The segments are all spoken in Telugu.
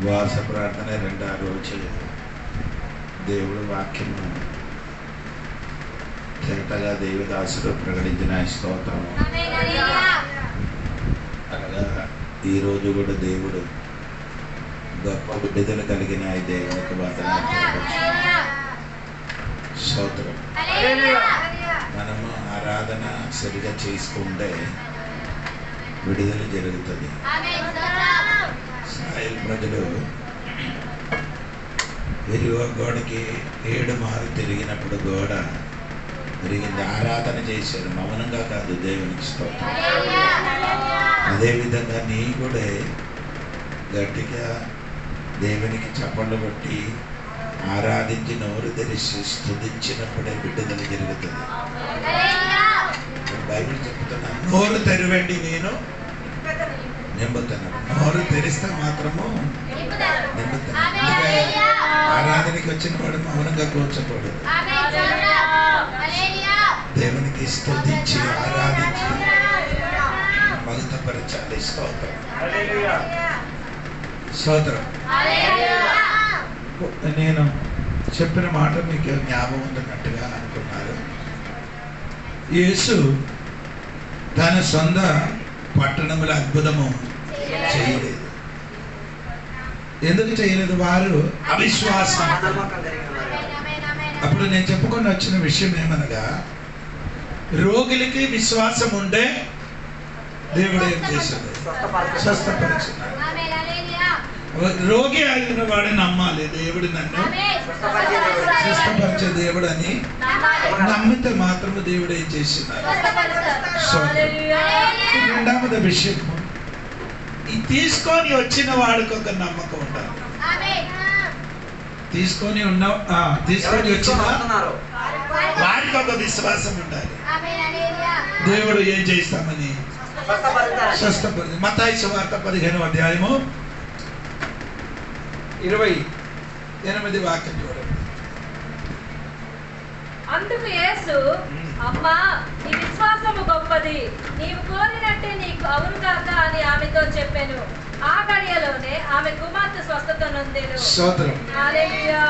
ఉపవాస ప్రార్థన రెండో రోజు దేవుడు వాక్యము తేటగా దేవదాసుడు ప్రకటించిన స్తోత్రము. అనగా ఈరోజు కూడా దేవుడు గొప్ప విడుదల కలిగిన దేవునికి స్తోత్రం. మనము ఆరాధన సరిగా చేసుకుంటే విడుదల జరుగుతుంది. ఇశ్రాయేలు ప్రజలు ఎరువ గోడకి 7 మార్లు తిరిగినప్పుడు గోడ తిరిగింది. ఆరాధన చేశారు, మౌనంగా కాదు, దేవునికి స్తోత్రం. అదేవిధంగా నీ కూడా గట్టిగా దేవునికి చప్పట్లు కొట్టి ఆరాధించి నోరు తెరిచి స్తుతించినప్పుడే విడుదల జరుగుతుంది. బైబిల్ చెప్తున్నా, నోరు తెరవండి నేను నింపుతున్నాను. నోరు తెరిస్తే మాత్రము నింపుతాను. ఆరాధనకి వచ్చిన వాడు మౌనంగా కూర్చోకూడదు. దేవునికి స్తుతించి ఆరాధించి మగతపరచాలి. స్తోత్రం స్తోత్రం. నేను చెప్పిన మాట మీకు జ్ఞాపకం ఉంటున్నట్టుగా అనుకున్నారు. యేసు తన సొంత పట్టణముల అద్భుతము చేయలేదు. ఎందుకు చేయలేదు? వారు అవిశ్వాసం. అప్పుడు నేను చెప్పుకొని వచ్చిన విషయం ఏమనగా, రోగులకి విశ్వాసం ఉండే దేవుడు ఏం చేశాడు? స్వస్థపరిచాడు. రోగి అయిన వాడు నమ్మాలి, దేవుడు నన్ను స్వస్థపరిచే దేవుడు అని నమ్మితే మాత్రమే దేవుడు ఏం చేసినాడు. రెండవది విషయం, ఈ తీసుకొని వచ్చిన వాడికి ఒక నమ్మకం ఉండాలి. తీసుకొని వచ్చిన వారికి ఒక విశ్వాసం ఉండాలి. దేవుడు ఏం చేస్తామని స్వస్థపరి. మత్తయి సువార్త 15వ అధ్యాయము 28 వాక్యం చూడండి. అందుకు యేసు, అమ్మా, నీ విశ్వాసము గొప్పది, నీవు కోరినట్టే నీకు అవును కాక అని ఆమెతో చెప్పాను. ఆ గడియలోనే ఆమె కుమార్తె స్వస్థత నొందెను. స్తోత్రం. హల్లెలూయా.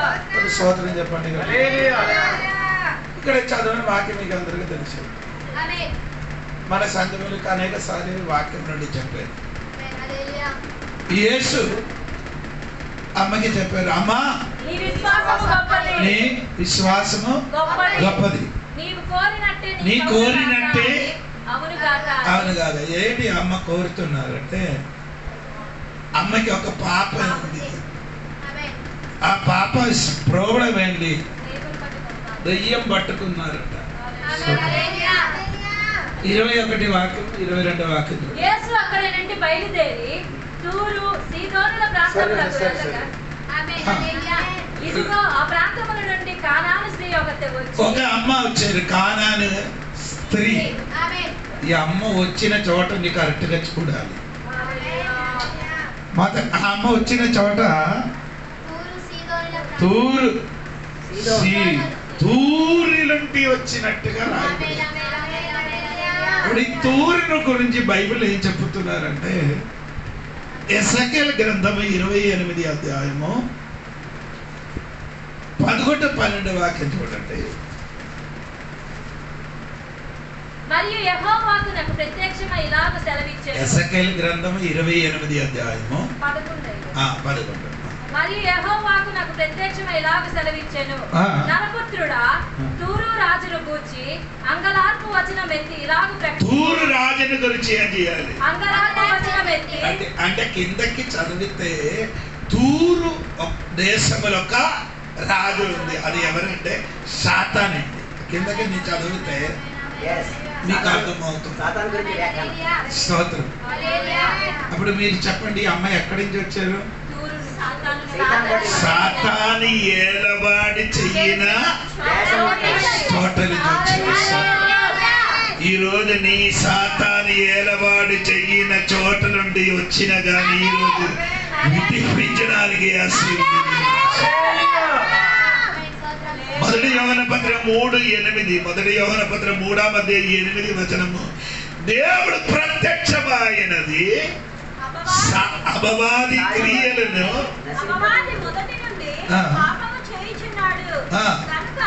స్తోత్రం చెప్పండి. ఇక్కడ చదివిన వాక్యం మీకు అందరికీ తెలుసు. మన సంఘములకు అనేక సార్లు వాక్యం నుండి చెప్పారు. యేసు అమ్మకి చెప్పారు, అమ్మా, నీ విశ్వాసము గొప్పది, నీ కోరినట్టే అవును కాక. ఏంటి అమ్మ కోరుతున్నారంటే, అమ్మకి ఒక పాప ఉంది. ఆ పాప ప్రాబ్లం ఏంటి? దయ్యం పట్టుకున్నారట. 21 వాక్యం 22 వాక్యం. యేసు అక్కడి నుండి బయలుదేరి తూరు సీదోనుల ప్రాంతములకు వెళ్ళగా, ఇదిగో ఆ ప్రాంతముల నుండి కానాను స్త్రీ ఒకతే వచ్చి. ఒక అమ్మ వచ్చారు, కానాను స్త్రీ. ఈ అమ్మ వచ్చిన చోట నీకు కరెక్ట్ గా చూడాలి. ఆ అమ్మ వచ్చిన చోట తూరిలుంటి వచ్చినట్టుగా రాయబడింది. ఇప్పుడు ఈ తూరును గురించి బైబిల్ ఏం చెప్తున్నారంటే, ఎసెకెల్ గ్రంథము 28వ అధ్యాయము 11-12 వాక్యం చూడండి. మరియు యెహోవాకు నాకు ప్రత్యక్షమై ఇలాగ సెలవిచ్చెను. ఎసెకెల్ గ్రంథము 28వ అధ్యాయము 11. మరియు యెహోవాకు నాకు ప్రత్యక్షమై ఇలాగ సెలవిచ్చెను, నరపుత్రుడా, తూరు రాజును గూర్చి అంగలార్పు వచనం ఎత్తి ఇలాగ ప్రకటించు. తూరు రాజును గురించి ఏం చేయాలి? అంగలార్పు వచనం ఎత్తి. అంటే కిందకి చదివితే తూరు దేశములో ఒక రాజు ఉంది. అది ఎవరంటే సాతాను. కిందకి నీ చదివితే మీకు అర్థమవుతుంది. స్తోత్రం. అప్పుడు మీరు చెప్పండి, అమ్మాయి ఎక్కడి నుంచి వచ్చారు? సాతాను ఏలవాడి చెయ్యిన చోట నుంచి వచ్చారు. ఈ రోజు నీ సాతాను ఏలవాడి చెయ్యిన చోట నుండి వచ్చిన గాని ఈ రోజు విడిపించడానికి మొదటి యోహన పత్రం 3:8. మొదటి యోహన పత్రం 3:8 వచనము, దేవుడు ప్రత్యక్షమైనది అపవాది క్రియలను అపవాది మొదటి నుండి పాపము చేయుచున్నాడు కనుక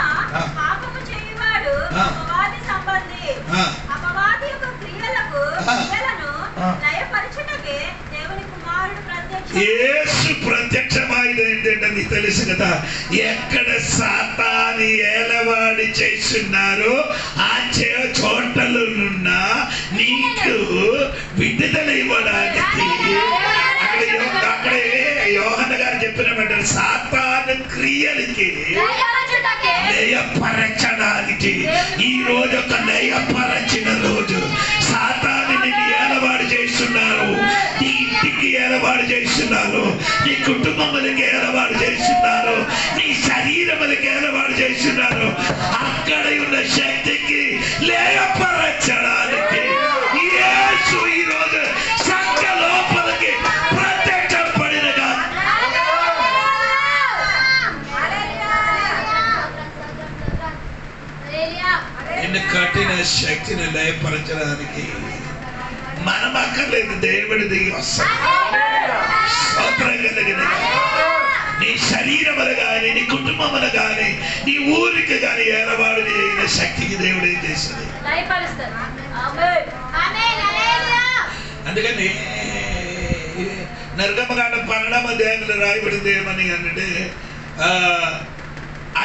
పాపము చేయువాడు అపవాది సంబంధి. అపవాది యొక్క క్రియలను లయపరచుటకే దేవుని కుమారుడు యేసు ప్రత్యక్షమైంది ఏంటంటే నీకు తెలుసు కదా, ఎక్కడ సాతాను ఏలవాడి చేస్తున్నారో ఆ చోటలున్న నీకు విడుదల ఇవ్వడానికి అక్కడే యోహన్న గారు చెప్పినట్టు సాతాను క్రియలకి లయపరచడానికి ఈ రోజు ఒక లయపరచిన రోజు. సాతాను నిన్ను ఏలవాడు చేస్తున్నారు, నీ ఇంటికి ఏలవాడు చేస్తున్నారు, నీ కుటుంబములకి ఏలవాడు చేస్తున్నారు, నీ శరీరములకి ఏలవాడు చేస్తున్నారు. అక్కడ ఉన్న శక్తికి లయపరచడానికి యేసు ఈ రోజు సంఘ లోపలికి ప్రత్యక్షపడినగా నిన్ను కఠిన శక్తిని లయపరచడానికి మనం అక్కర్లేదు, దేవుడి దిగి వస్తాడు. నీ శరీరములు కానీ నీ కుటుంబములు కానీ నీ ఊరికి కానీ ఏలవాడు అయిన శక్తికి దేవుడు ఏం చేస్తుంది, అందుకని నిర్గమకాండం 12వ అధ్యాయంలో రాయబడింది ఏమని అంటే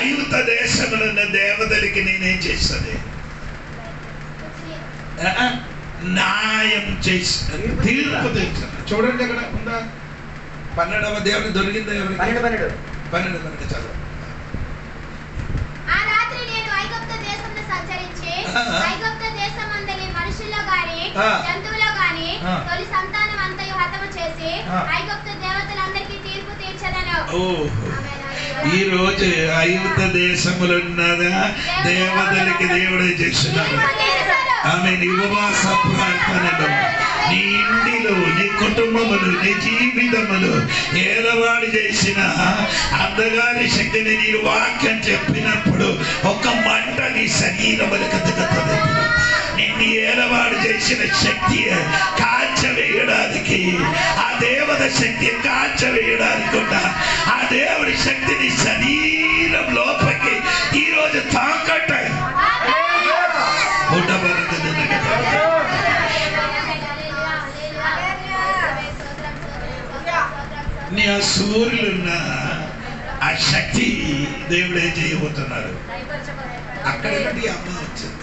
ఐగుప్త దేశంలో ఉన్న దేవతలకి నేనేం చేస్తుంది, న్యాయం చేస్తాను, తీర్పు తెచ్చాను. చూడండి అక్కడ ఉందా 12వ అధ్యాయం దొరికిందా ఎవరికి? 12 చదువు. మనుషుల్లో గాని జంతువులో గాని తొలి సంతానం అంతయు హతము చేసి ఐగుప్తు దేవతలందరికీ తీర్పు తీర్చదను. ఈ రోజు ఐగుప్త దేశములో ఉన్నదా దేవతలకి దేవుడే చేస్తున్నారు. ఆమె ఉపవాస ప్రార్థనలు నీ ఇంటిలో నీ కుటుంబములు నీ జీవితములు ఏలవాడు చేసిన అందగారి శక్తిని నీ వాక్యం చెప్పినప్పుడు ఒక మంట నీ శరీరములకు దిగుతుంది. నిన్ను ఏలవాడు చేసిన శక్తి కాల్చవేయడానికి, ఆ దేవత శక్తి కాల్చవేయడానికి ఆ దేవుడి శక్తిని శరీరం లోపలికి ఈ రోజు తాకట్టాయి. నీ ఆ సూర్యులున్న ఆ శక్తి దేవుడు ఏం చేయబోతున్నారు. అక్కడి నుండి అమ్మ వచ్చింది.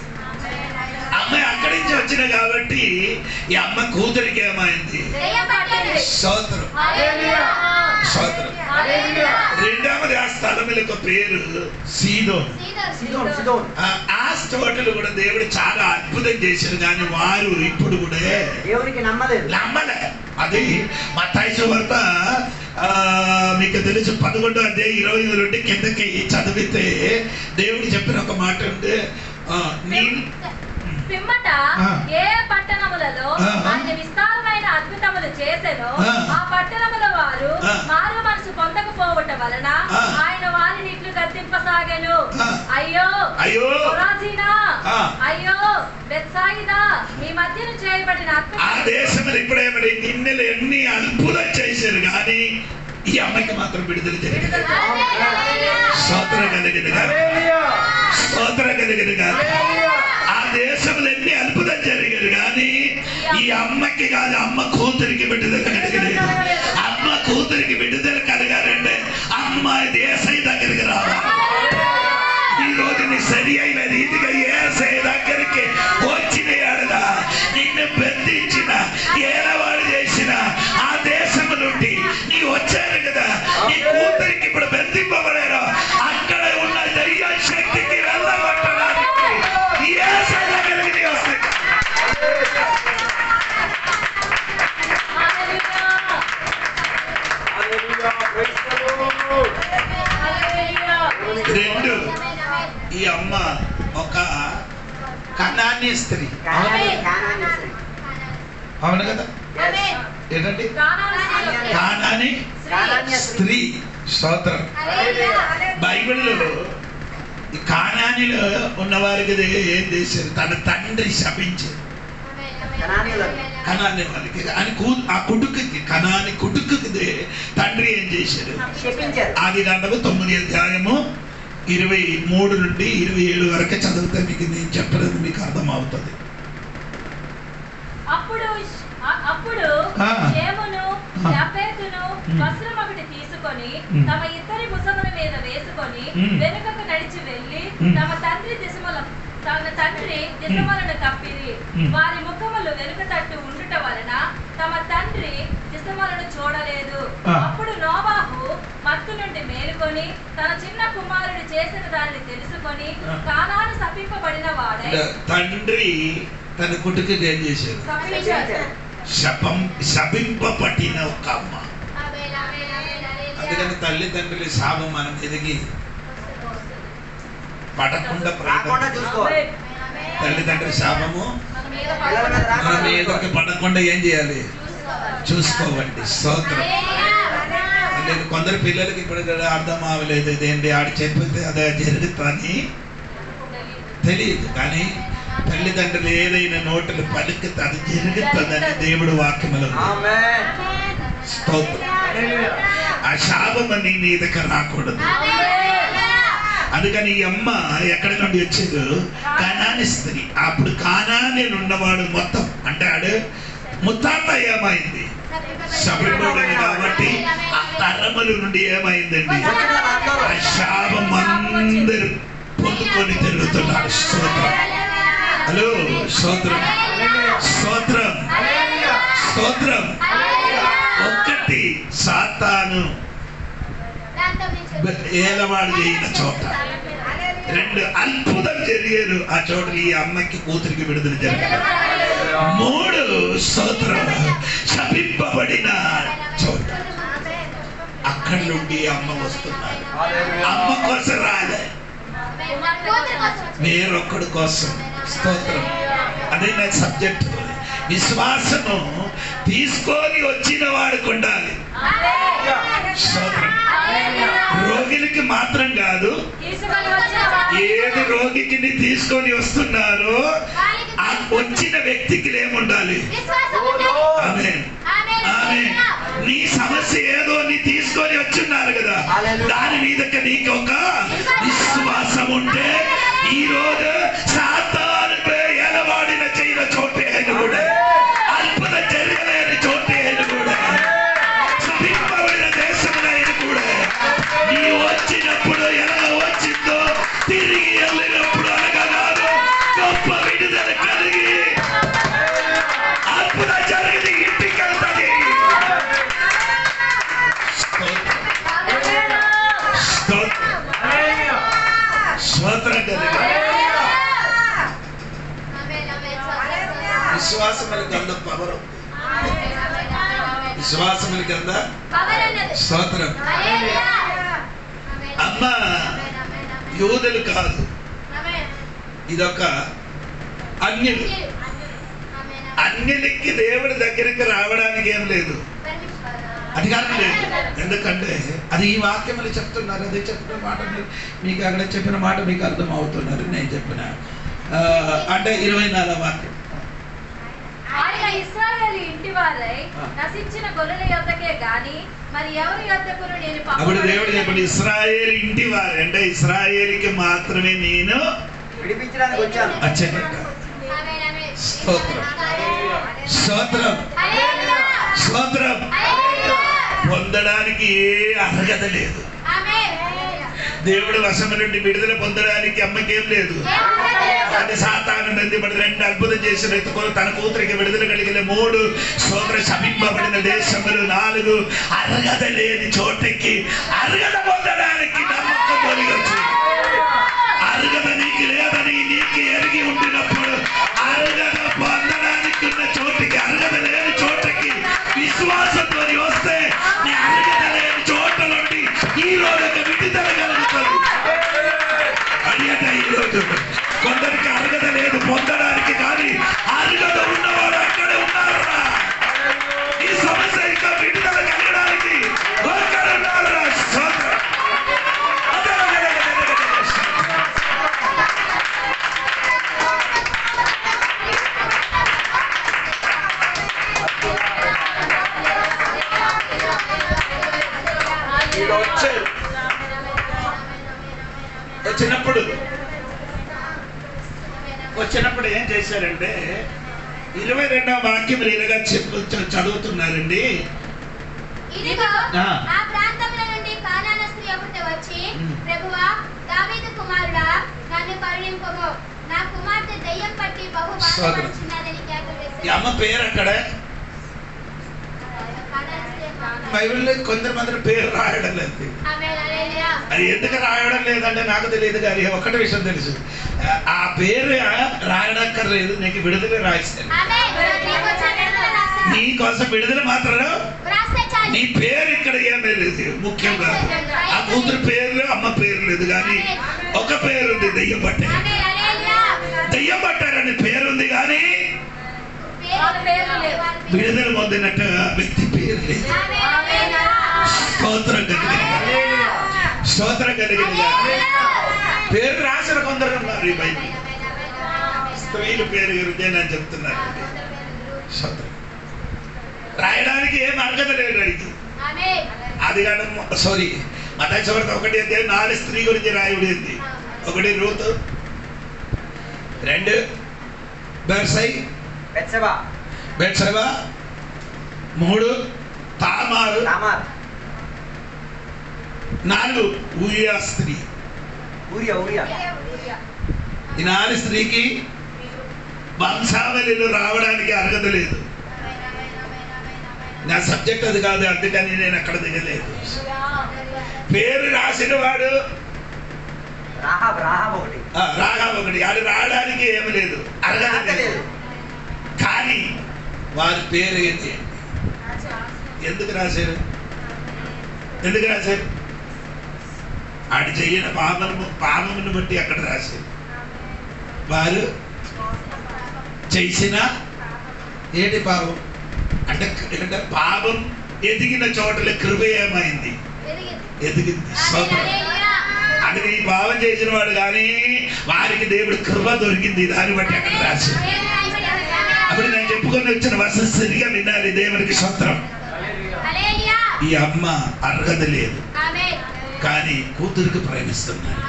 అమ్మాయి అక్కడి నుంచి వచ్చిన కాబట్టి ఈ అమ్మ కూతురికి ఏమైంది, స్తోత్రం స్తోత్రం. రెండవది ఆ స్థలం యొక్క పేరు సీదోన్. ఆ తోటలు కూడా దేవుడు చాలా అద్భుతం చేశారు, కానీ వారు ఇప్పుడు కూడా దేవుడికి నమ్మలే. అది మత్తయి సువార్త మీకు తెలుసు 11వ అధ్యాయం 20 నుండి కిందకి చదివితే దేవుడు చెప్పిన ఒక మాట ఉంటే పిమ్మట ఏ పట్టణములలో ఆయన విస్తారమైన అద్భుతములు చేసెనో ఆ పట్టణముల వారు మారు మనసు పొందకపోవట వలన ఆయన వారిని ఇట్లు గద్దింపసాగెను. అయ్యో కొరాజీనా, అయ్యో బెత్సాయిదా, మీ మధ్యన చేయబడిన ఆ దేశంలో ఇప్పుడేమడి నిన్నెలు ఎన్ని అద్భుతం చేశారు, కానీ ఈ అమ్మాయికి మాత్రం విడుదల జరిగింది. స్తోత్రం కలిగింది కాదు, స్తోత్రం కలిగింది కాదు. ఆ దేశంలో ఎన్ని అద్భుతం జరిగారు, కానీ ఈ అమ్మకి కాదు, అమ్మ కూతురికి విడుదల కలిగలేదు. అమ్మ కూతురికి విడుదల కలగాలంటే అమ్మాయి దేశాయి దగ్గరికి రావాలి. ఈ రోజు నీ సరి అయిన రీతిగా ఏసై దగ్గరికి వచ్చిన ఆడదా నిన్ను బంధించిన ఏలవాడు చేసిన ఆ దేశం నుండి నీ వచ్చారు కదా, నీ కూతురికి ఇప్పుడు బంధింపబడారు. అక్కడ ఉన్న దైవ శక్తికి వెళ్ళగొట్టడానికి ఏసై దగ్గరికి వస్తాయి. రెండు, ఈ అమ్మ ఒక కనానీ స్త్రీ, అవును కదా, ఏంటంటే కానానీ స్త్రీ. స్తోత్రం. బైబిల్లో ఈ కానానీలో ఉన్నవారికి ఏం చేశారు, తన తండ్రి శపించారు. కనాని వాళ్ళకి ఆ కొడుకుకి కనాని కొడుకుకి తండ్రి ఏం చేశారు? ఆదికాండము 9వ అధ్యాయము 23 నుండి 27 వరకు చదివితే మీకు నేను చెప్పలేదు మీకు అర్థం అవుతుంది. అప్పుడు షేమును యాఫెతును వస్త్రం ఒకటి తీసుకొని తమ ఇద్దరి ముసముల మీద వేసుకొని వెనుకకు నడిచి వెళ్ళి తమ తండ్రి దిశమలను కప్పిరి. వారి ముఖములు వెనుక తట్టు ఉండుట వలన తమ తండ్రి దిశమలను చూడలేదు. అప్పుడు నోవాహు మత్తు నుండి మేలుకొని తన చిన్న కుమారుడు చేసిన దానిని తెలుసుకొని కానాను శపింపబడిన వాడై తండ్రి తన కొడుకుకి ఏం చేశారు? శపింపబడిన ఒక అమ్మ. అందుకని తల్లిదండ్రుల శాపం మన మీదకి పడకుండా తల్లిదండ్రుల శాపము మన మీదకి పడకుండా ఏం చేయాలి? చూసుకోవండి. స్తోత్రం. లేదు కొందరు పిల్లలకి ఇప్పుడు అర్థం అవ్వలేదు, ఇదేంటి ఆడు చెప్పితే అదే జరుగుతుందని తెలియదు. కానీ తల్లిదండ్రులు ఏదైనా నోటులు పలికితే అది జరుగుతుందని దేవుడు వాక్యములో. స్తోత్రం. ఆ శాపం నీ మీదకి రాకూడదు. అందుకని ఈ అమ్మ ఎక్కడి నుండి వచ్చాడు? కానాని స్త్రీ. అప్పుడు కానాని ఉన్నవాడు మొత్తం అంటే ఆడు ముత్తాత ఏమైంది? శబరిపోయింది. కాబట్టి ఆ తరముల నుండి ఏమైందండి? ఆ శాపం అందరూ పొందుకొని తిరుగుతున్నారు. స్తోత్రం. హలో స్తోత్రం, స్తోత్రం, స్తోత్రం. ఒకటి సాతాను ఏలవాడు చేయన చోట, 2 అద్భుతం జరిగారు ఆ చోట. ఈ అమ్మకి కూతురికి విడుదల జరిగారు. 3 స్తోత్రం శపింపబడిన చోట. అక్కడి నుండి అమ్మ వస్తున్నారు. అమ్మ కోసం రాలే, వేరొక్కడి కోసం. స్తోత్రం. అదే నా సబ్జెక్ట్. విశ్వాసము తీసుకొని వచ్చిన వాడికి ఉండాలి. స్తోత్రం. రోగికి మాత్రం కాదు, ఏది రోగికి తీసుకొని వస్తున్నారో ఆ వచ్చిన వ్యక్తికి ఏముండాలి? ఆమేన్, ఆమేన్. నీ సమస్య ఏదో నీ తీసుకొని వచ్చున్నారు కదా, దాని మీదకి నీకు ఒక విశ్వాసం ఉంటే ఈ రోజు సాతానుపై ఎలవాడిన చేయన చోటే ఆయన కూడా, అద్భుత జరగలేని చోటే ఆయన కూడా, శపింపబడిన దేశంలో ఆయన కూడా, నీ వచ్చినప్పుడు ఎలా వచ్చిందో తిరిగి వెళ్ళినప్పుడు అనగా కాదు, గొప్ప విడుదల కలిగి అద్భుత జరిగింది ఇంటికి వెళ్తుంది. స్తోత్రం కలిగి విశ్వాసముల కింద పవర్, విశ్వాసముల కింద స్తోత్రం. అమ్మ యూదులు కాదు, ఇదొక అన్యులు. అన్యులకి దేవుడి దగ్గరికి రావడానికి ఏం లేదు, అధికారం లేదు. ఎందుకంటే అది ఈ వాక్యములు చెప్తున్నారు. అదే చెప్పిన మాట మీకు అక్కడ చెప్పిన మాట మీకు అర్థం అవుతున్నారు. నేను చెప్పిన అంటే 24వ వాక్యం. ఆయన ఇశ్రాయేలు ఇంటి వారై నశించిన గొర్రెల యొద్దకే గాని మరి ఎవరి యొద్దకును నేను పంపను. అప్పుడు దేవుడు చెప్పండి, ఇశ్రాయేలు ఇంటి వారు అంటే ఇశ్రాయేలుకి మాత్రమే నేను విడిపించడానికి వచ్చాను. స్తోత్రం, స్తోత్రం, స్తోత్రం. పొందడానికి ఏ అర్హత లేదు. దేవుడు వశము నుండి విడుదల పొందడానికి అమ్మకేం లేదు. అది సాతాను నందిపడి 2 అద్భుతం చేసిన ఎత్తుకొని తన కూతురికి విడుదల కలిగిన 3 స్తోత్ర శపింపబడిన దేశములు 4 అర్హత లేని చోటికి అర్హత పొందడానికి నమ్మకం కలిగొచ్చు. అర్హత నీకు లేదని నీకు ఎరిగి ఉండినప్పుడు అర్హత పొందడానికి ఉన్న చోటికి, అర్హత లేని చోటికి విశ్వాసంతో వస్తే నీ అర్హత లేని చోట నుండి ఈ రోజు విడుదల కలుగుతుంది. అడిగట ఈరోజు కొందరికి అర్హత లేదు పొందడానికి, కానీ అర్హత ఉన్నవాడు అక్కడ ఉన్నారా? ఈ సమస్య ఇంకా విడుదల కలగడానికి ఒక్కడ ఉన్నారా? వచ్చారు. వచ్చినప్పుడు ఏం చేశారంటే 22వ వాక్యం ఇలాగా చదువుతున్నారండి. ఇదిగో ఆ ప్రాంతముల నుండి కానాన స్త్రీ ఒకటి వచ్చి, ప్రభువా, దావీదు కుమారుడా, నన్ను కరుణింపుము, నా కుమార్తె దయ్యం పట్టి బహు బాధపడుచున్నదని కేకలు వేసింది. ఈ అమ్మ పేరు అక్కడ బైబిల్లో కొందరు పేరు రాయడం లేదు. అది ఎందుకు రాయడం లేదంటే నాకు తెలియదు, కానీ ఒకటి విషయం తెలుసు, ఆ పేరు రాయడక్కర్లేదు, నీకు విడుదల రాయిస్తాను. నీ కోసం విడుదల మాత్రం, నీ పేరు ఇక్కడ ఏమీ లేదు. ముఖ్యంగా ఆ కూతురు పేరు, అమ్మ పేరు లేదు, కానీ ఒక పేరు ఉంది, దెయ్యం పట్టారు. దెయ్యం పట్టారని పేరుంది, కానీ విడుదల పొందినట్టు వ్యక్తి పేరు లేదు. స్తోత్రం కలిగింది. పేరు రాసిన కొందరు ఉన్నారు ఈ బైబిల్. స్త్రీల పేరు గురించి నేను చెప్తున్నాను. రాయడానికి ఏం అర్హత లేదు అడిగి. అది కాదు, సారీ, మత్తయి సువార్త 1:4 స్త్రీ గురించి రాయబడింది. 1 రూతు, 2 బెత్షెబా, 3 తామారు, 4 ఊరియా స్త్రీ. ఈ 4 స్త్రీకి వంశావళిలో రావడానికి అర్హత లేదు. నా సబ్జెక్ట్ అది కాదు, అందుకని నేను అక్కడ దిగలేదు. పేరు రాసిన వాడు రాఘవ ఒకటి, అది రావడానికి ఏమి లేదు, అర్హత లేదు. కానీ వారి పేరు ఏంటి? ఎందుకు రాశారు? ఆడు చెయ్యిన పాపమును బట్టి అక్కడ రాశారు. వారు చేసిన ఏంటి పాపం అంటే పాపం ఎదిగిన చోటలో కృప ఏమైంది? ఎదిగింది. అది నీ పాపం చేసిన వాడు, కానీ వారికి దేవుడు కృప దొరికింది, దాన్ని బట్టి అక్కడ రాశారు. అప్పుడు నేను చెప్పుకొని వచ్చిన వసతి సరిగా వినాలి. దేవునికి స్తోత్రం. ఈ అమ్మ అర్హత లేదు, కానీ కూతురికి ప్రేమిస్తున్నారు.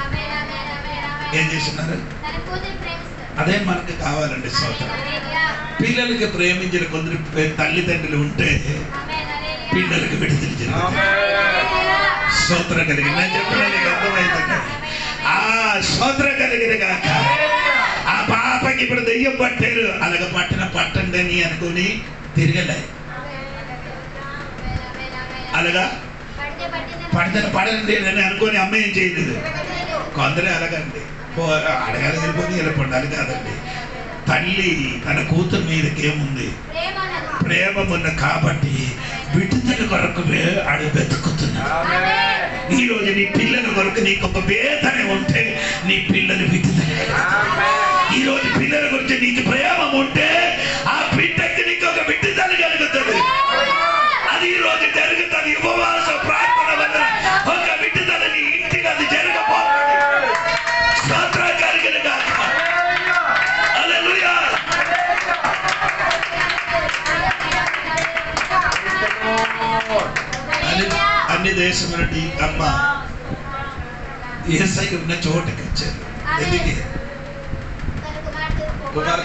ఏం చేస్తున్నారు? అదే మనకి కావాలండి. స్తోత్రం. పిల్లలకి ప్రేమించిన కొందరు తల్లిదండ్రులు ఉంటే పిల్లలకి విడుదల జరుగుతుంది. స్తోత్రం కలిగి నేను చెప్పిన నీకు అర్థమవుతుంది. ఆ స్తోత్రం కలిగిన కాక ఆ పాపకి ఇప్పుడు దెయ్యం పట్టారు, అలాగ పట్టండి అని అనుకుని తిరగలే. అలాగా పడండి అని అనుకొని అమ్మ ఏం చేయలేదు. కొందరే అలాగండి, అడగాలి వెళ్ళిపోయి వెళ్ళిపోండి, అది కాదండి. తల్లి తన కూతురు మీదకి ఏముంది? ప్రేమ ఉన్న కాబట్టి విడుదల కొరకు ఆడు వెతుకుతున్నాడు. ఈ రోజు నీ పిల్లల కొరకు నీకు ఒక వేదన ఉంటే నీ పిల్లలు విడుదల. ఈ రోజు పిల్లల గురించి నీకు ప్రేమ ఉంటే ఆ బిడ్డకి నీకు ఒక విడుదల కలుగుతుంది. అది ఈ రోజు జరుగుతుంది. ఉపవాస ప్రార్థన వల్ల ఒక విడుదల నీ ఇంటికి అది జరగబోతుంది. స్తోత్రం కలిగిన గాక. హల్లెలూయా. అన్ని దేశం నుండి అమ్మ యేసయ్య ఉన్న చోటకి వచ్చారు. ఎందుకు?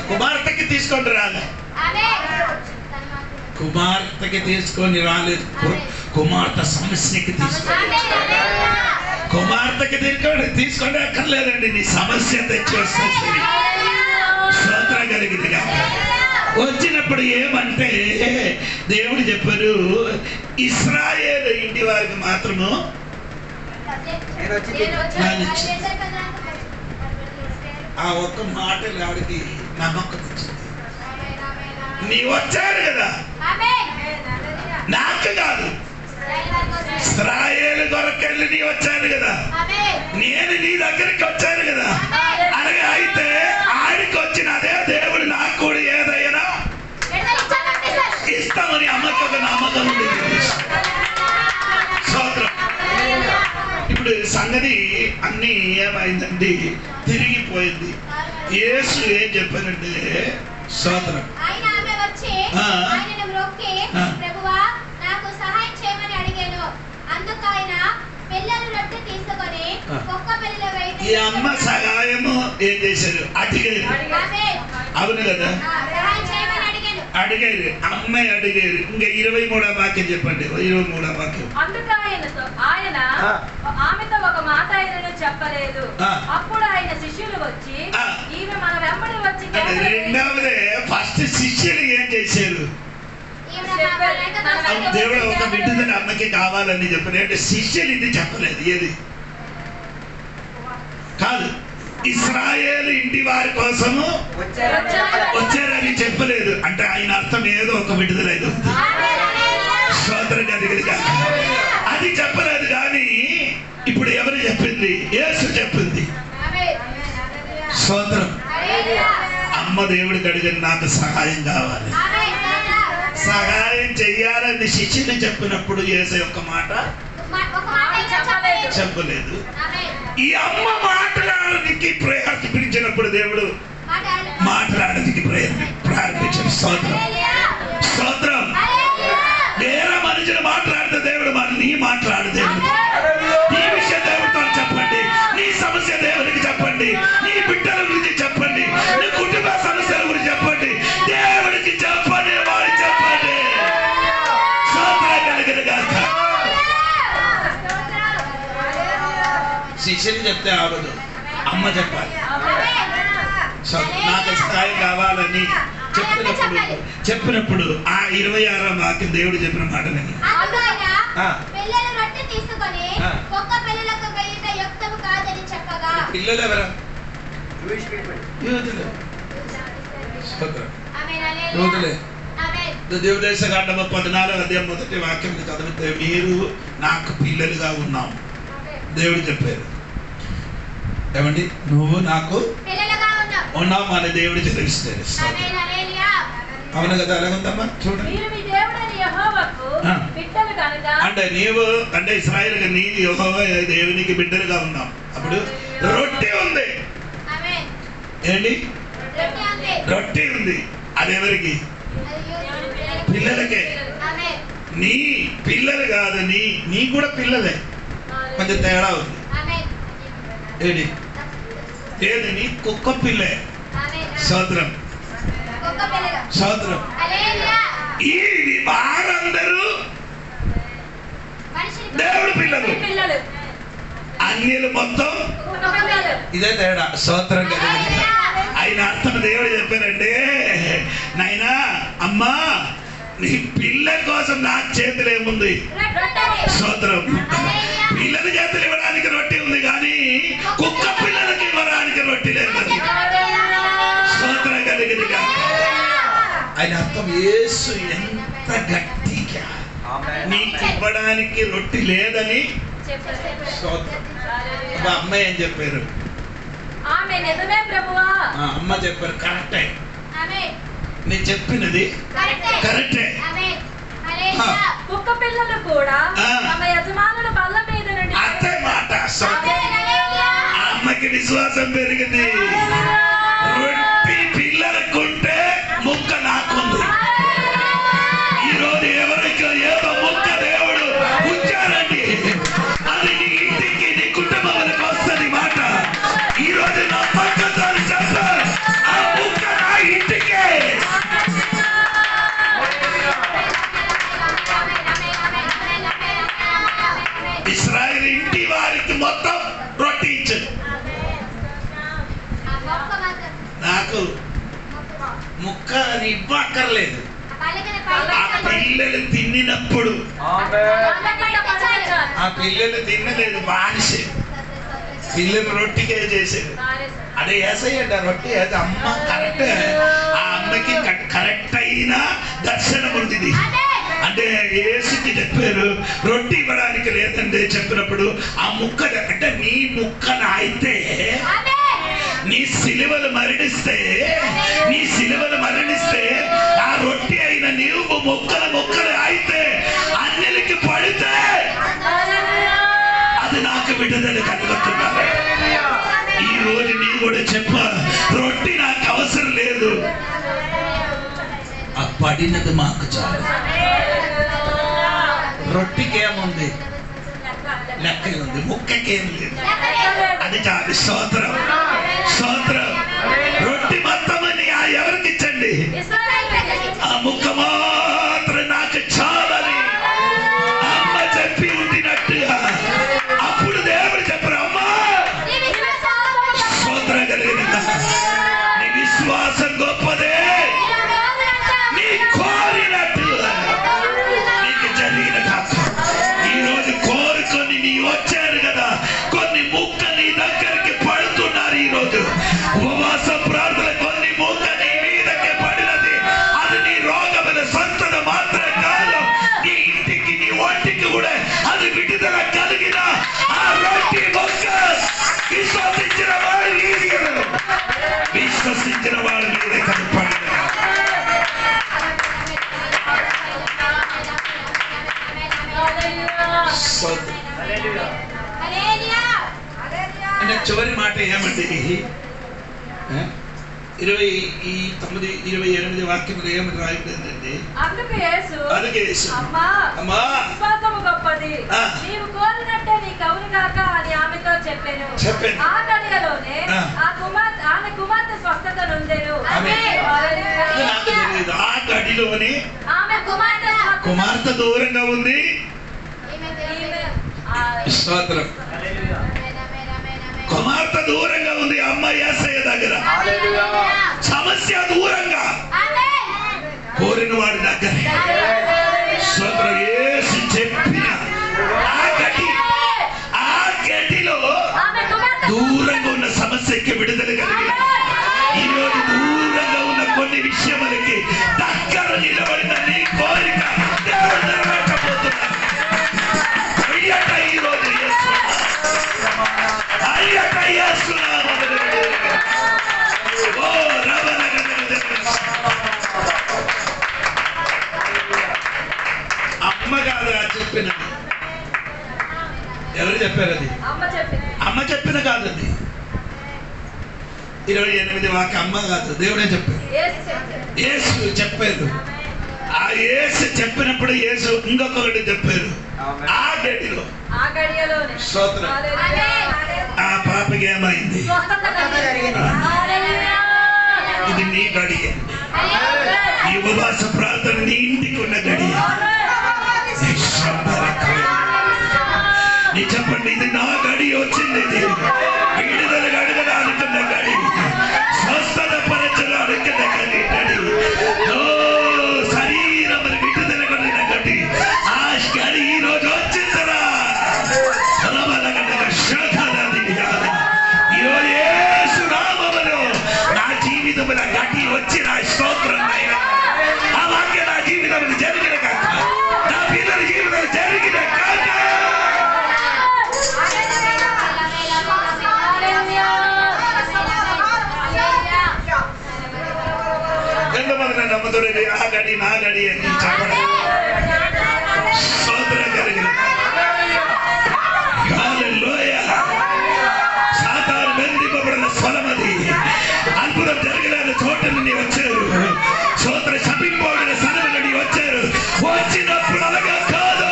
కుమార్తెకి తీసుకొని రాలే, కుమార్తెకి తీసుకొని రాలేదు, కుమార్తె సమస్యకి తీసుకొని. కుమార్తెకి తీసుకొని అక్కర్లేదండి, నీ సమస్య తెచ్చి వస్తుంది. స్తోత్రం కలిగింది. వచ్చినప్పుడు ఏమంటే దేవుడు చెప్పారు, ఇశ్రాయేలు ఇంటి వారికి మాత్రము ఆ ఒక్క మాట ఆవిడకి నమ్మకం వచ్చింది. నీ వచ్చారు కదా, నాకు కాదు, ఇశ్రాయేలు కొరకెళ్ళి నీ వచ్చాను కదా, నేను నీ దగ్గరికి వచ్చాను కదా. అలాగే అయితే ఆయనకి వచ్చిన అదే దేవుడు నాకు కూడా ఏదైనా ఇస్తామని అమ్మకి ఒక నమ్మకం ఉండేది. ఇప్పుడు సంగతి అన్ని ఏమైందండి, తిరిగిపోయింది. యేసు ఏం చెప్పారంటే, స్తోత్రం, ఈ అమ్మ సహాయము ఏం చేశారు? అడిగారు. అవును కదా, అడిగారు. అమ్మాయి అడిగారు. ఇంకా 23వ వాక్యం చెప్పండి. 23వ వాక్యం. అందుకు ఆయన ఆమెతో ఒక మాట ఆయనను చెప్పలేదు. అప్పుడు ఆయన శిష్యులు వచ్చి ఈమె మన వెంబడి వచ్చి రెండవదే ఫస్ట్ శిష్యులు ఏం చేశారు? దేవుడు ఒక విడుదల అమ్మకి కావాలని చెప్పారు. అంటే శిష్యులు ఇది చెప్పలేదు. ఏది కాదు, ఇశ్రాయేలు ఇంటి వారి కోసము వచ్చారని చెప్పలేదు. అంటే ఆయన అర్థం ఏదో ఒక విడుదల అయితే ఉంది. స్తోత్రం కలిగినగా అది చెప్పలేదు. కానీ ఇప్పుడు ఎవరు చెప్పింది? యేసు చెప్పింది. స్తోత్రం. అమ్మ దేవుడికి అడిగిన నాకు సహాయం కావాలి, సహాయం చెయ్యాలని శిష్యుని చెప్పినప్పుడు యేసు యొక్క మాట చెప్పలేదు. ఈ అమ్మ మాట్లాడడానికి ప్రయత్నించినప్పుడు దేవుడు మాట్లాడడానికి ప్రారంభించాడు. స్తోత్రం స్తోత్రం. వేరే మనుషులు మాట్లాడితే దేవుడు నీ మాట్లాడు. దేవుడు నీ విషయం దేవుడితో చెప్పండి. నీ సమస్య దేవుడికి చెప్పండి. నీ బిడ్డల గురించి చెప్పండి. నీ కుటుంబ సమస్యల గురించి చెప్పండి. దేవుడికి చెప్పండి, వాడికి చెప్పండి. స్తోత్రం కలిగిన గాక. శిష్యులు చెప్తే అవదు, అమ్మ చెప్పాలి. నాకు సహాయం కావాలని చెప్పినప్పుడు ఆ 26వ వాక్యం దేవుడు చెప్పిన మాట విని పిల్లలు ఎవరా? యూదులే. దేవుదేశ కాండమ 14వ అధ్యాయం 1వ వాక్యం చదివితే మీరు నాకు పిల్లలుగా ఉన్నాం దేవుడు చెప్పారు. ఏమండి? నువ్వు నాకు ఉన్నావు అని దేవుడు చదివిస్తారు. అవును కదా, అలాగుందమ్మా. చూడండి, అంటే నీవు అంటే ఇశ్రాయేలుగా నీ యెహోవా దేవునికి బిడ్డలుగా ఉన్నాం. అప్పుడు రొట్టె ఉంది. ఏంటి? రొట్టె ఉంది. అదెవరికి? పిల్లలకే. నీ పిల్లలు కాదు, నీ కూడా పిల్లలే. కొంచెం తేడా ఉంది. ఏంటి? ఏదని? కుక్క పిల్లే. స్తోత్రం స్తోత్రం. ఈ వారందరూ దేవుడు పిల్లలు, అన్యులు మొత్తం ఇదే తేడా. స్తోత్రం కదా. ఆయన అర్థం దేవుడు చెప్పారంటే, నాయనా అమ్మా నీ పిల్లల కోసం నా చేతులు ఏముంది? స్తోత్రం. పిల్లల చేతులు ఇవ్వడానికి రొట్టె ఉంది, కానీ కుక్క పిల్లలకి ఇవ్వడానికి రొట్టె లేదు. స్తోత్రం కలిగినగా. ఆయన అర్థం యేసు ఎంత గట్టిగా నీకు ఇవ్వడానికి రొట్టె లేదని. అమ్మాయి ఏం చెప్పారు? అమ్మ చెప్పారు కరెక్టే. నేను చెప్పినది కరెక్టే. కుక్క పిల్లలు కూడా తమ యజమానుల బల్ల మీద నుండి అంతే మాట. అమ్మకి విశ్వాసం పెరిగింది. రొట్టె పిల్లలకుంటే ముక్క నాకుంది. ఈరోజు ఎవరికి ఏదో ముక్క దేవుడు ఉంచారండి, అది నీ ఇంటికి నీ కుటుంబానికి వస్తుంది మాట. ఈరోజు నా పక్కతో చెప్పారు, ఆ ముక్క నా ఇంటికే. ఇశ్రాయేలు ఇంటి వారికి మొత్తం రొట్టె ఇచ్చాడు. నాకు ముక్క అని ఇవ్వక్కర్లేదు. ఆ పిల్లలు తిన్నప్పుడు ఆ పిల్లలు తినలేదు, బానిసే. పిల్లలు రొట్టెకే చేసేది. అదే ఏసయ్యండి ఆ రొట్టె. అది అమ్మ కరెక్ట్. ఆ అమ్మకి కరెక్ట్ అయిన దర్శనం ఉంది. అంటే యేసుకి చెప్పారు రొట్టె ఇవ్వడానికి లేదండి. చెప్పినప్పుడు ఆ ముక్క అంటే నీ ముక్కన అయితే, నీ సిలువలు మరణిస్తే ఆ రొట్టె అయిన నీవు ముక్కలు అయితే అన్నిలకి పడితే అది నాకు విడుదల కలుగుతున్నారు. ఈ రోజు నీ కూడా చెప్ప, రొట్టె నాకు అవసరం లేదు, ఆ పడినది మాకు చాలు. రొట్టెకేముంది? లెక్క ఉంది, ముక్కకేం లేదు. అది చాలు. స్తోత్రం, స్తోత్రం. రొట్టి మొత్తం ఎవరికి ఇచ్చండి? ఆ ముక్క మాత్రం నాకు చాలని అమ్మ చెప్పి ఉండినట్టుగా అప్పుడు దేవుడు చెప్పరు, అమ్మా స్తోత్రం కలిగిన నీ విశ్వాసం గొప్పదే, నీ కోరినట్టుగా నీకు జరిగిన కాక. ఈరోజు కోరుకొని నీ వచ్చారు కదా, కొన్ని ముక్క నీ దగ్గరికి పడుతున్నారు. ఈరోజు ఉపవాస ప్రార్థన కొన్ని ముక్క నీ మీదకి పడినది. అది నీ రోగమైన సంతన మాత్రం కాదు, నీ ఇంటికి నీ ఒంటికి కూడా అది విడుదల కలిగిన ఆ రొట్టి మొక్క విశ్వసించిన వాడు విశ్వసించిన వాడు మీదే కనపడిన. అంటే చివరి మాట ఏమండి? 29-28 వాక్యంలో ఏమని రాయబడిందండి? అందుకు యేసు అమ్మా విశ్వాసము గొప్పది, నీవు కోరినట్టే నీకు అవునుగాక అని ఆమెతో చెప్పాను. ఆ గడియలోనే ఆమె కుమార్తె స్వస్థత నొందెను. ఆ గడిలోనే ఆమె కుమార్తె దూరంగా ఉంది. స్తోత్రం. కుమార్తె దూరంగా ఉంది. అమ్మ యేసయ్య దగ్గర, సమస్య దూరంగా, కోరిన వాడి దగ్గర. స్తోత్రం. యేసు చెప్పిన ఆ గడిలో దూరంగా ఉన్న సమస్యకి విడుదల కలిగిన ఈరోజు దూరంగా ఉన్న కొన్ని విషయములకి దగ్గర నిలబడిన నీ కోరిక దేవుడు నెరవేర్చబోతున్నాడు. ఈరోజు అమ్మ కాదు చెప్పిన. ఎవరు చెప్పారు? అది అమ్మ చెప్పిన కాదు. అది 28 వాక్యం అమ్మ కాదు, దేవుడే చెప్పారు. యేసు చెప్పారు. ఆ యేసు చెప్పినప్పుడు యేసు ఇంకొకటి చెప్పారు. ఆ గడిలో స్తోత్రం. ఆ పాపకి ఏమైంది? ఇది నీ గడియ. ఈ ఉపవాస ప్రార్థన నీ ఇంటికి ఉన్న గడియ. నీ చెప్పండి, ఇది నా గడి వచ్చింది. ఇది విడుదల అడగడానికి ఉన్న గడి, స్వస్థత పరచడానికి గడి, శరీరం విడుదల కలిగిన గడి. ఆ గడి ఈ రోజు వచ్చిందరా. నా జీవితముల గడి వచ్చిన స్తోత్రం. ఆ వాక్య నా జీవితంలో జరిగిన కాక, నా పిల్లల జీవితంలో జరిగిన కాక. ఎంతమంది నమ్ముతుంది ఆ గడి నా గడి అని చెప్పండి. స్తోత్రం కలిగిన సాతాను బంధింపబడిన స్వరమది. అద్భుతం జరిగిన చోట నుండి వచ్చారు. స్తోత్ర శపింపబడిన స్థలం నుండి వచ్చారు. వచ్చినప్పుడు అలాగా కాదు.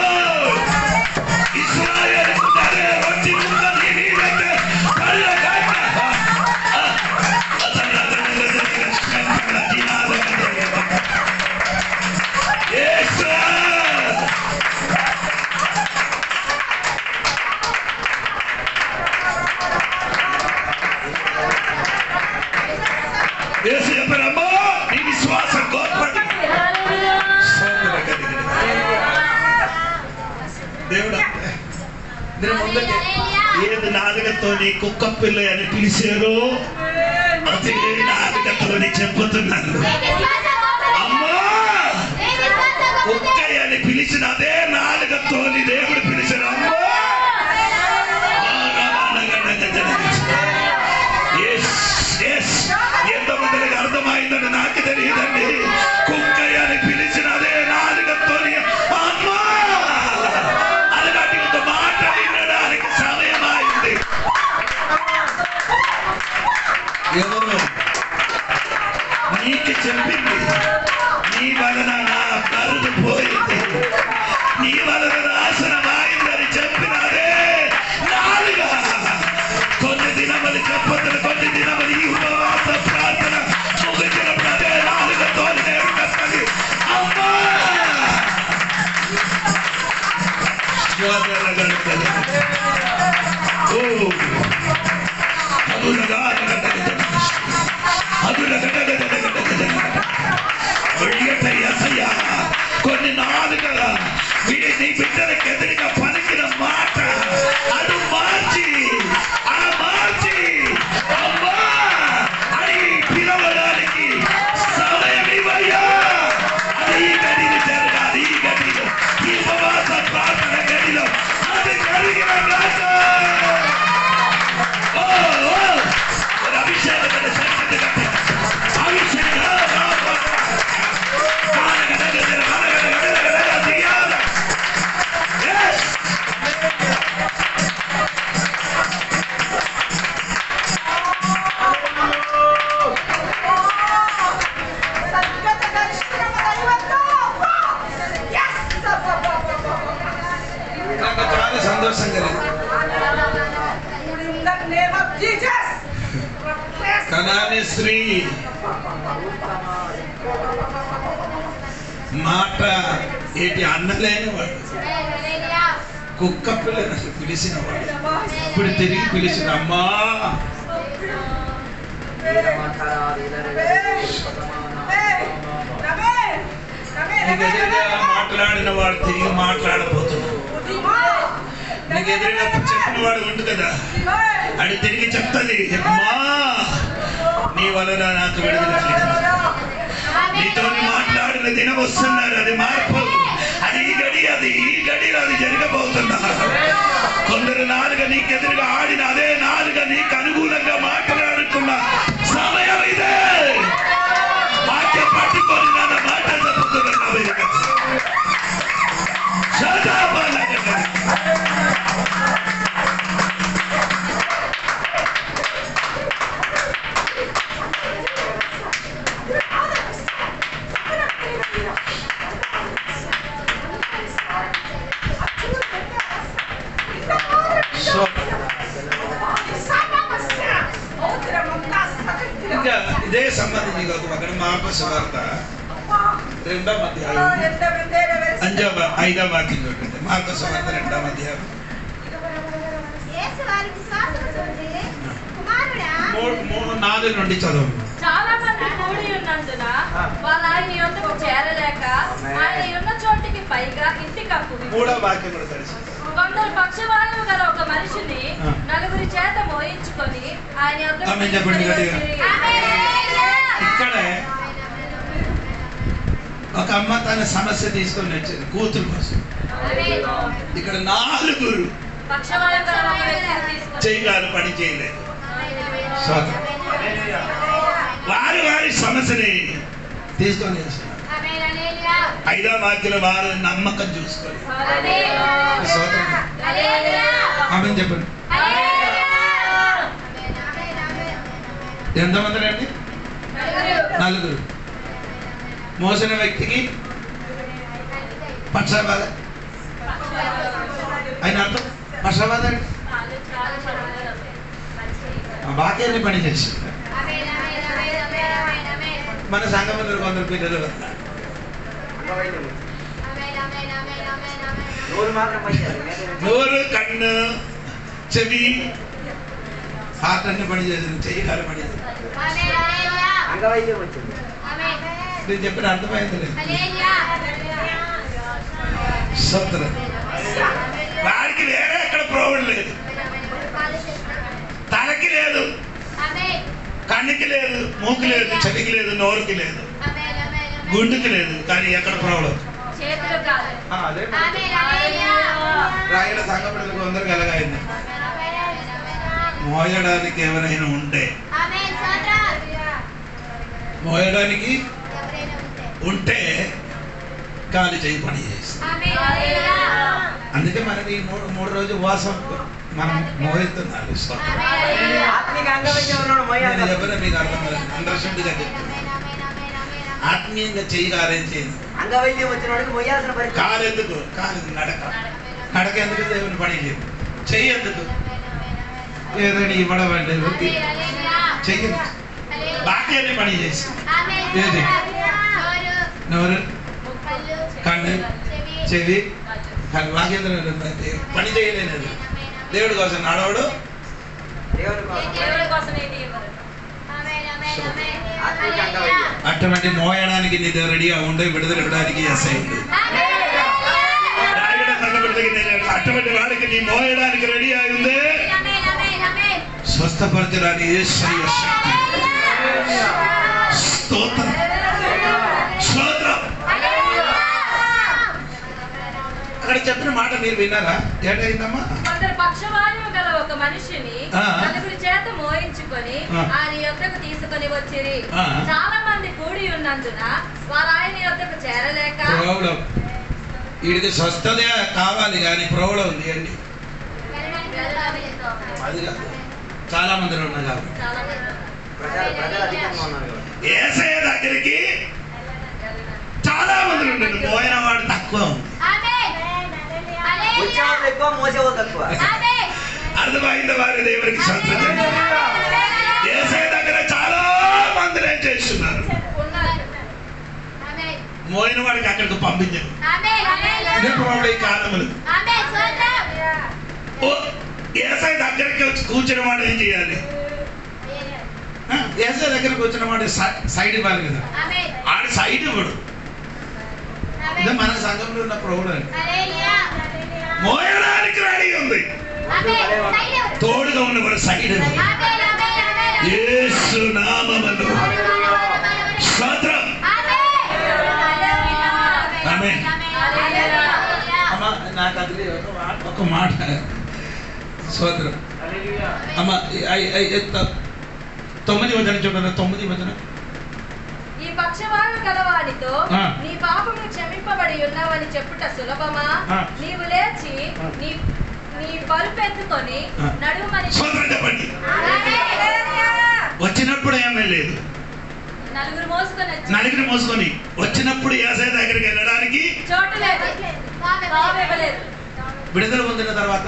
ఇశ్రాయేలు వచ్చి చెప్పారమ్మా, నీ విశ్వాసం గొప్పది. దేవుడు ఏది నాలుగతోని కుక్క పిల్ల అని పిలిచారో అదే నాలుగతోని చెప్పుతున్నాను. అమ్మా కుక్క అని పిలిచిన అదే నాలుగతోని దేవుడు పిలిచారు. అమ్మా ఎంతమందికి అర్థమైందని నాకు తెలియదండి. కుక్కయ్య అని పిలిచిన అదే నాలుగతోని అమ్మా అలాంటి ఒక మాట వినడానికి సమయం అయింది. ఎవరు నీకు చెప్పింది? నీ వలన నా కరుడు పోయింది, నీ వలన నాశనం కొన్ని నాలుగల వీడి నీ బిడ్డలకు ఎదురుగా పలికిన మాట అది మార్చి అమ్మా అని పిలవడానికి సమయం ఇవ్వయ్యా. అది ఈ గడిలో జరగాలి. ఈ గడిలో ఈ ఉపవాస ప్రార్థన గడిలో అది కలిగిన అభిషేకం సంతోషం కలిగింది. కనాని స్త్రీ మాట ఏంటి అన్నలేని వాడు, కుక్క పిల్లని పిలిచిన వాడు ఇప్పుడు తిరిగి పిలిచిన అమ్మా. నీకు ఎదురుగా మాట్లాడిన వాడు తిరిగి మాట్లాడబోతున్నాడు. నీకు ఎదురుగా చెప్పిన వాడు ఉండు కదా, అది తిరిగి చెప్తుంది అమ్మా నీ వలన నాకు విడుదల కలిగింది. నీతో మాట్లాడిన దినం వస్తున్నారు. అది మార్పు. అది ఈ గడి అది జరగబోతున్నా. కొందరు నాలుగ నీకు ఎదురుగా ఆడిన అదే నాలుగ నీకు అనుకూలంగా మాట్లాడుతున్న సమయం ఇదే. వాక్యం పట్టుకొని నా మాట చెప్పుతున్నా. ఇంకా ఇదే సంబంధించి అక్కడ మార్కసు వార్త 2వ అధ్యాయం 5వ వాక్యం చూడండి. మార్కసు వార్త 2వ అధ్యాయం 4 నుండి చదవండి. చాలా మంది కూడి ఉన్నందున వాళ్ళు ఆయన యొద్దకు చేరలేక ఆయన ఉన్న చోటికి పైగా ఇంటి కప్పు 3వ వాక్యం కూడా తెలుసు. కొందరు పక్షవాయువు గల ఒక మనిషిని నలుగురి చేత మోయించుకొని ఆయన యొద్దకు ఇక్కడే ఒక అమ్మ తన సమస్య తీసుకొని వచ్చింది కూతురు కోసం. ఇక్కడ 4 పక్షవాయువు గల ఒక వ్యక్తిని తీసుకొని చేయగాలి పని చేయలేదు. వారి సమస్యని తీసుకొని వచ్చినారు. 5వ వాక్యంలో వారు నమ్మకం చూసుకోవాలి. ఆమె చెప్పండి. ఎంతమంది అండి? 4. మోసిన వ్యక్తికి పక్షవాద ఆయన అర్థం పక్షవాద అండి. వాక్యాన్ని పని చేస్తుంది. మన సంఘంలో కొందరు పిల్లలు నోరు, కన్ను, చెవి, హార్ట్ అన్ని పని చేసింది. చెయ్యాలి పని చేసింది. నేను చెప్పిన అర్థమైంది లేదు. వారికి వేరే ఎక్కడ ప్రాబ్లం లేదు. తలకి లేదు, కన్నుకి లేదు, మూకి లేదు, చెవికి లేదు, నోరుకి లేదు, గుండెకి లేదు. కానీ ఎక్కడ ప్రాబ్లం? అదే రాయల సంఘపడలకు అందరికి ఎలాగైంది. మోయడానికి ఎవరైనా ఉంటే కాలి చేయి పని చేస్తుంది. అందుకే మనం ఈ 3 రోజులు ఉపవాసం మనం మోహిస్తున్నాం. ఎవరో మీకు అర్థం అండర్స్టాండ్గా చెప్తున్నాను. ఆత్మీయంగా చెయ్యి అరేంజ్ చేయండి. కాలు ఎందుకు? నడక ఎందుకు? దేవుని పని లేదు. చెయ్యి ఎందుకు? ఏదైనా ఇవ్వడం అంటే చెయ్యి బాక్యాన్ని పని చేసి ఏది? నోరు, కన్ను, చెవి, కానీ వాకేంద్ర పని చేయలేదు. దేవుడి కోసం నడవడు, దేవుడి కోసం ఏంటి ఇవ్వరు. అటువంటి మోయడానికి నీ రెడీగా ఉండే, విడుదల ఇవ్వడానికి ఎస్ఐ ఉంది. అటువంటి వాడికి నీ మోయడానికి రెడీ అయి ఉంది, స్వస్థపరచడానికి యేసయ్య శక్తి. స్తోత్రం స్తోత్రం. అక్కడ చెప్పిన మాట మీరు విన్నారా? ఏంటైందమ్మా? కొందరు పక్షవాయువు గల ఒక మనిషిని నలుగురి చేత మోయించుకొని ఆయన యొద్దకు తీసుకొని వచ్చిరి. చాలా మంది కూడి ఉన్నందున వారు ఆయన యొద్దకు చేరలేక, వీడికి స్వస్థత కావాలి కానీ ప్రోవడం ఉంది అండి, అది కాదు. చాలా మందిలో ఉన్నారు కాబట్టి యేసయ్య దగ్గరికి చాలా మంది ఉండండి, మోయిన వాడు తక్కువ ఉంది. అర్థమైంది వారి దేవుడికి సంతృప్తి. యేసయ్య దగ్గర చాలా మంది ఏం చేస్తున్నారు, మోయిన వాడికి అక్కడికి పంపించారు. ఈ కాలములు యేసయ్య దగ్గరికి వచ్చి కూర్చున్న వాడు ఏం చేయాలి? యేసయ్య దగ్గరికి వచ్చిన వాడు సైడ్ ఇవ్వాలి కదా, ఆడు సైడ్ ఇవ్వడు. ఇదే మన సంఘంలో ఉన్న ప్రోగ్రాం. మోయడానికి రెడీ ఉంది, తోడుగా ఉన్నవాడు సైడ్ ఇవ్వడు. యేసు నామములో స్తోత్రం. ఆమేన్. అమ్మ నాకు అది ఒక మాట స్తోత్రం. అమ్మ 9 వచనం చూడండి. 9 వచనం. ఈ పక్షవాయువు గలవాడితో నీ పాపములు క్షమింపబడి ఉన్నావని చెప్పుట సులభమా? నీవు లేచి నీ పరుపెత్తుకొని నడుమని చెప్పండి. వచ్చినప్పుడు ఏమీ లేదు, నలుగురు మోసుకొని వచ్చినప్పుడు యేసయ్య దగ్గరికి వెళ్ళడానికి చోటు లేదు, విడుదల పొందిన తర్వాత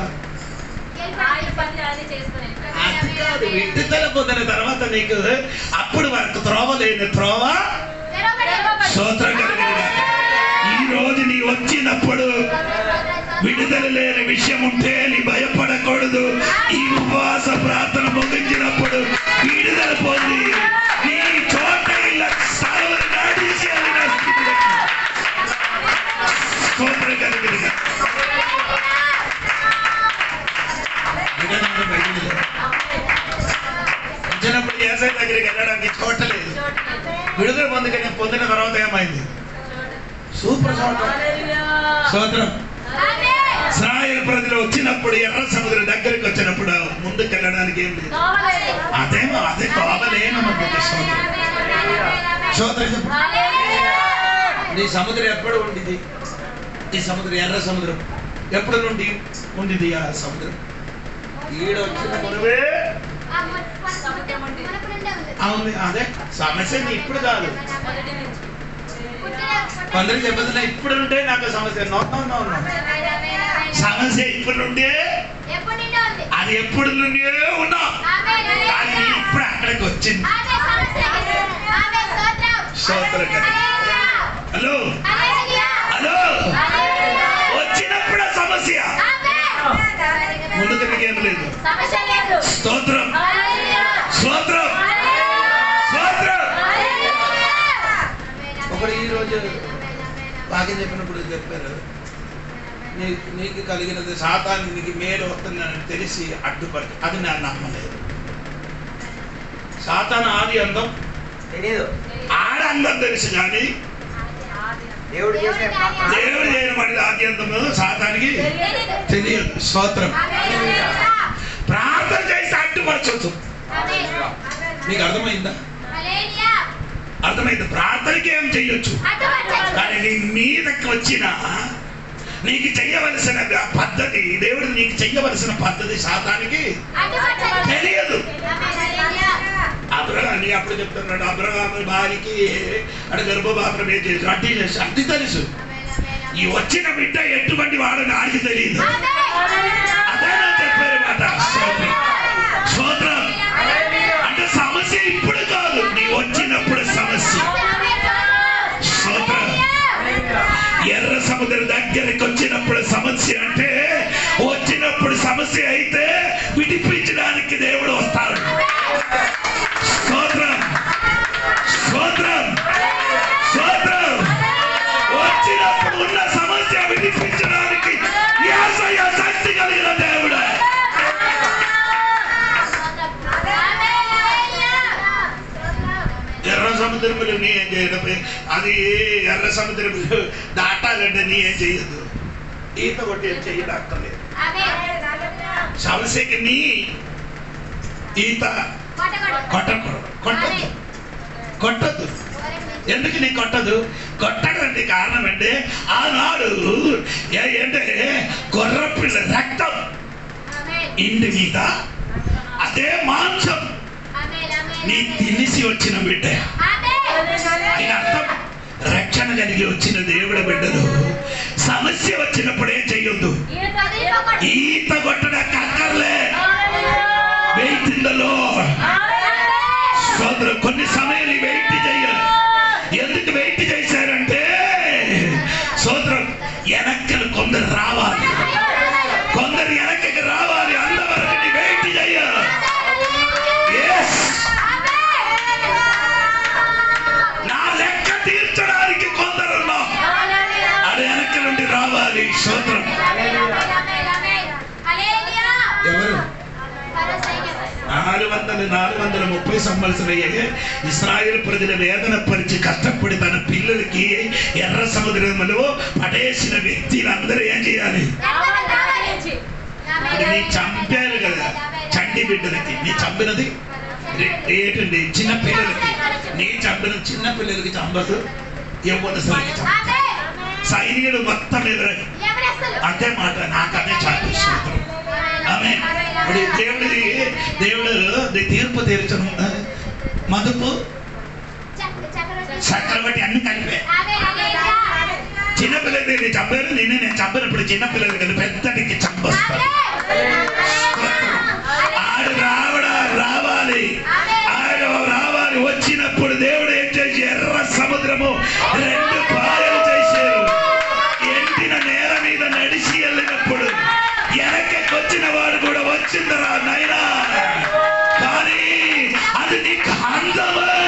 విడుదల పొందిన తర్వాత నీకు అప్పుడు వరకు త్రోవ లేని త్రోవ స్తోత్రం కలిగినగా. ఈ రోజు నీ వచ్చినప్పుడు విడుదల లేని విషయం ఉంటే నీ భయపడకూడదు. ఈ ఉపవాస ప్రార్థన ముగించినప్పుడు విడుదల పొంది నీ చోట ఇలా సాగులు నడిచి స్తోత్రం కలిగినగా. వచ్చినప్పుడు యేసయ్య దగ్గరికి వెళ్ళడానికి చోట లేదు, విడుదల పొందిన తర్వాత ఏమైంది? సూపర్ స్తోత్రం. ఇశ్రాయేలు ప్రజలు వచ్చినప్పుడు ఎర్ర సముద్రం దగ్గరికి వచ్చినప్పుడు ముందుకు వెళ్ళడానికి ఏం లేదు, అదే కావలేనమ్మా. స్తోత్రం. నీ సముద్రం ఎప్పుడు ఉండిది? ఈ సముద్రం ఎర్ర సముద్రం ఎప్పుడు నుండి ఉండిది? ఆ సముద్రం ఈడ వచ్చిన మునివే అవును. అదే సమస్య ఇప్పుడు కాదు, కొందరు చెప్పదు ఇప్పుడు ఉంటే నాకు సమస్య. సమస్య ఇప్పుడు నుండే, అది ఎప్పుడు నుండే ఉన్నా కానీ ఇప్పుడు అక్కడికి వచ్చింది. హలో హలో, వచ్చినప్పుడు సమస్య, ముందుకు ఏం లేదు. స్తోత్రం స్తోత్రం స్తోత్రం. ఒకడు ఈరోజు వాక్యం చెప్పినప్పుడు చెప్పారు, నీకు కలిగినది సాతానికి మేలు వస్తుందని తెలిసి అడ్డుపడి, అది నేను నమ్మలేదు. సాతాను ఆది అందం తెలియదు, ఆడ అందం తెలుసు కానీ దేవుడు చేయడం అనేది ఆది అందము సాతానికి తెలియదు. స్తోత్రం. ప్రార్థన చేసి అడ్డుపరచవచ్చు. మీకు అర్థమైందా? అర్థమైంది. ప్రార్థనకి ఏం చెయ్యొచ్చు కానీ నీ మీదకి వచ్చిన నీకు చెయ్యవలసిన పద్ధతి, దేవుడు నీకు చెయ్యవలసిన పద్ధతి సాతానికి తెలియదు. అబ్రహాన్ని అప్పుడు చెప్తున్నాడు, అబ్రహాము భార్యకి అంటే గర్భపాత్రం ఏం చేసి అడ్డీ చేసి అడ్డి తెలుసు. ఈ వచ్చిన బిడ్డ ఎటువంటి వాడని ఆడికి తెలియదు. అదే చెప్పారు మాట. స్తోత్రం. అంటే సమస్య ఇప్పుడు కాదు, నీ వచ్చినప్పుడు సమస్య. స్తోత్రం. ఎర్ర సముద్రం దగ్గరికి వచ్చినప్పుడు సమస్య సమస్య అయితే విడిపించడానికి దేవుడు వస్తాడు. స్తోత్రం స్తోత్రం స్తోత్రం. వచ్చినప్పుడు ఉన్న సమస్య విడిపించడానికి యేసయ్య శక్తి కలిగిన దేవుడు. ఎర్ర సముద్రములు నీ ఏం చేయడం, అది ఎర్ర సముద్రములు దాటాలంటే నీ ఏం చేయదు, ఈత కొట్టి ఏం చేయడక్కర్లేదు. సమస్యకి నీ ఈత కొట్టద్దు. ఎందుకు నీ కొట్టదు? కొట్టడానికి కారణం అంటే ఆనాడు ఏంటంటే గొర్రెపిల్ల రక్తం ఇంటి మీద అదే మాంసం నీ తినిసి వచ్చిన బిడ్డ. ఆయన అర్థం, రక్షణ కలిగి వచ్చిన దేవుడి బిడ్డలు సమస్య వచ్చినప్పుడు ఏం చెయ్యొద్దు, ఈత కొట్టడానికి అక్కర్లే. Wait in the lord. సోదరు కొన్ని సమయాలు వెయిట్ చేయాలి. ఎందుకు వెయిట్ చేశారంటే సోదరం వెనక్కలు కొందరు రావాలి, కొందరు వెనక్కి రావాలి, అంతవరకు వెయిట్ చేయాలి. నా లెక్క తీర్చడానికి కొందరున్నాం, అది వెనక్కి నుండి రావాలి. సోదరం ఎవరు 430 సంవత్సరాలు ఇశ్రాయేలు ప్రజల వేదన పరిచి కష్టపడి తన పిల్లలకి ఎర్ర సముద్రంలో పడేసిన వ్యక్తులందరూ ఏం చేయాలి? నీ చంపారు కదా చండి బిడ్డలకి, నీ చంపినది ఏంటండి? చిన్న పిల్లలకి. నీ చంపిన చిన్న పిల్లలకి చంపదు, యవ్వనస్తులకి చంపదు, సైనికులు మొత్తం ఎదురు. అదే మాట, నాకు అదే చాలు. దేవుడు తీర్పు తీర్చను, మదుపు చక్రవర్తి అన్ని కలిపే. చిన్నపిల్లలకి చంపారు, నేను చంపినప్పుడు చిన్నపిల్లలు కదా పెద్దడికి చంపొస్తాను. ఆడు రావాలి, ఆడు రావాలి. వచ్చినప్పుడు దేవుడు ఏం చేసి ఎర్ర సముద్రము 2 పాయలు చేశారు. ఎండిన నేల మీద నడిచి వెళ్ళినప్పుడు వెనక్కొచ్చిన వాడు కూడా వచ్చిందిరా నైనా, కానీ అది నీకు అందమే.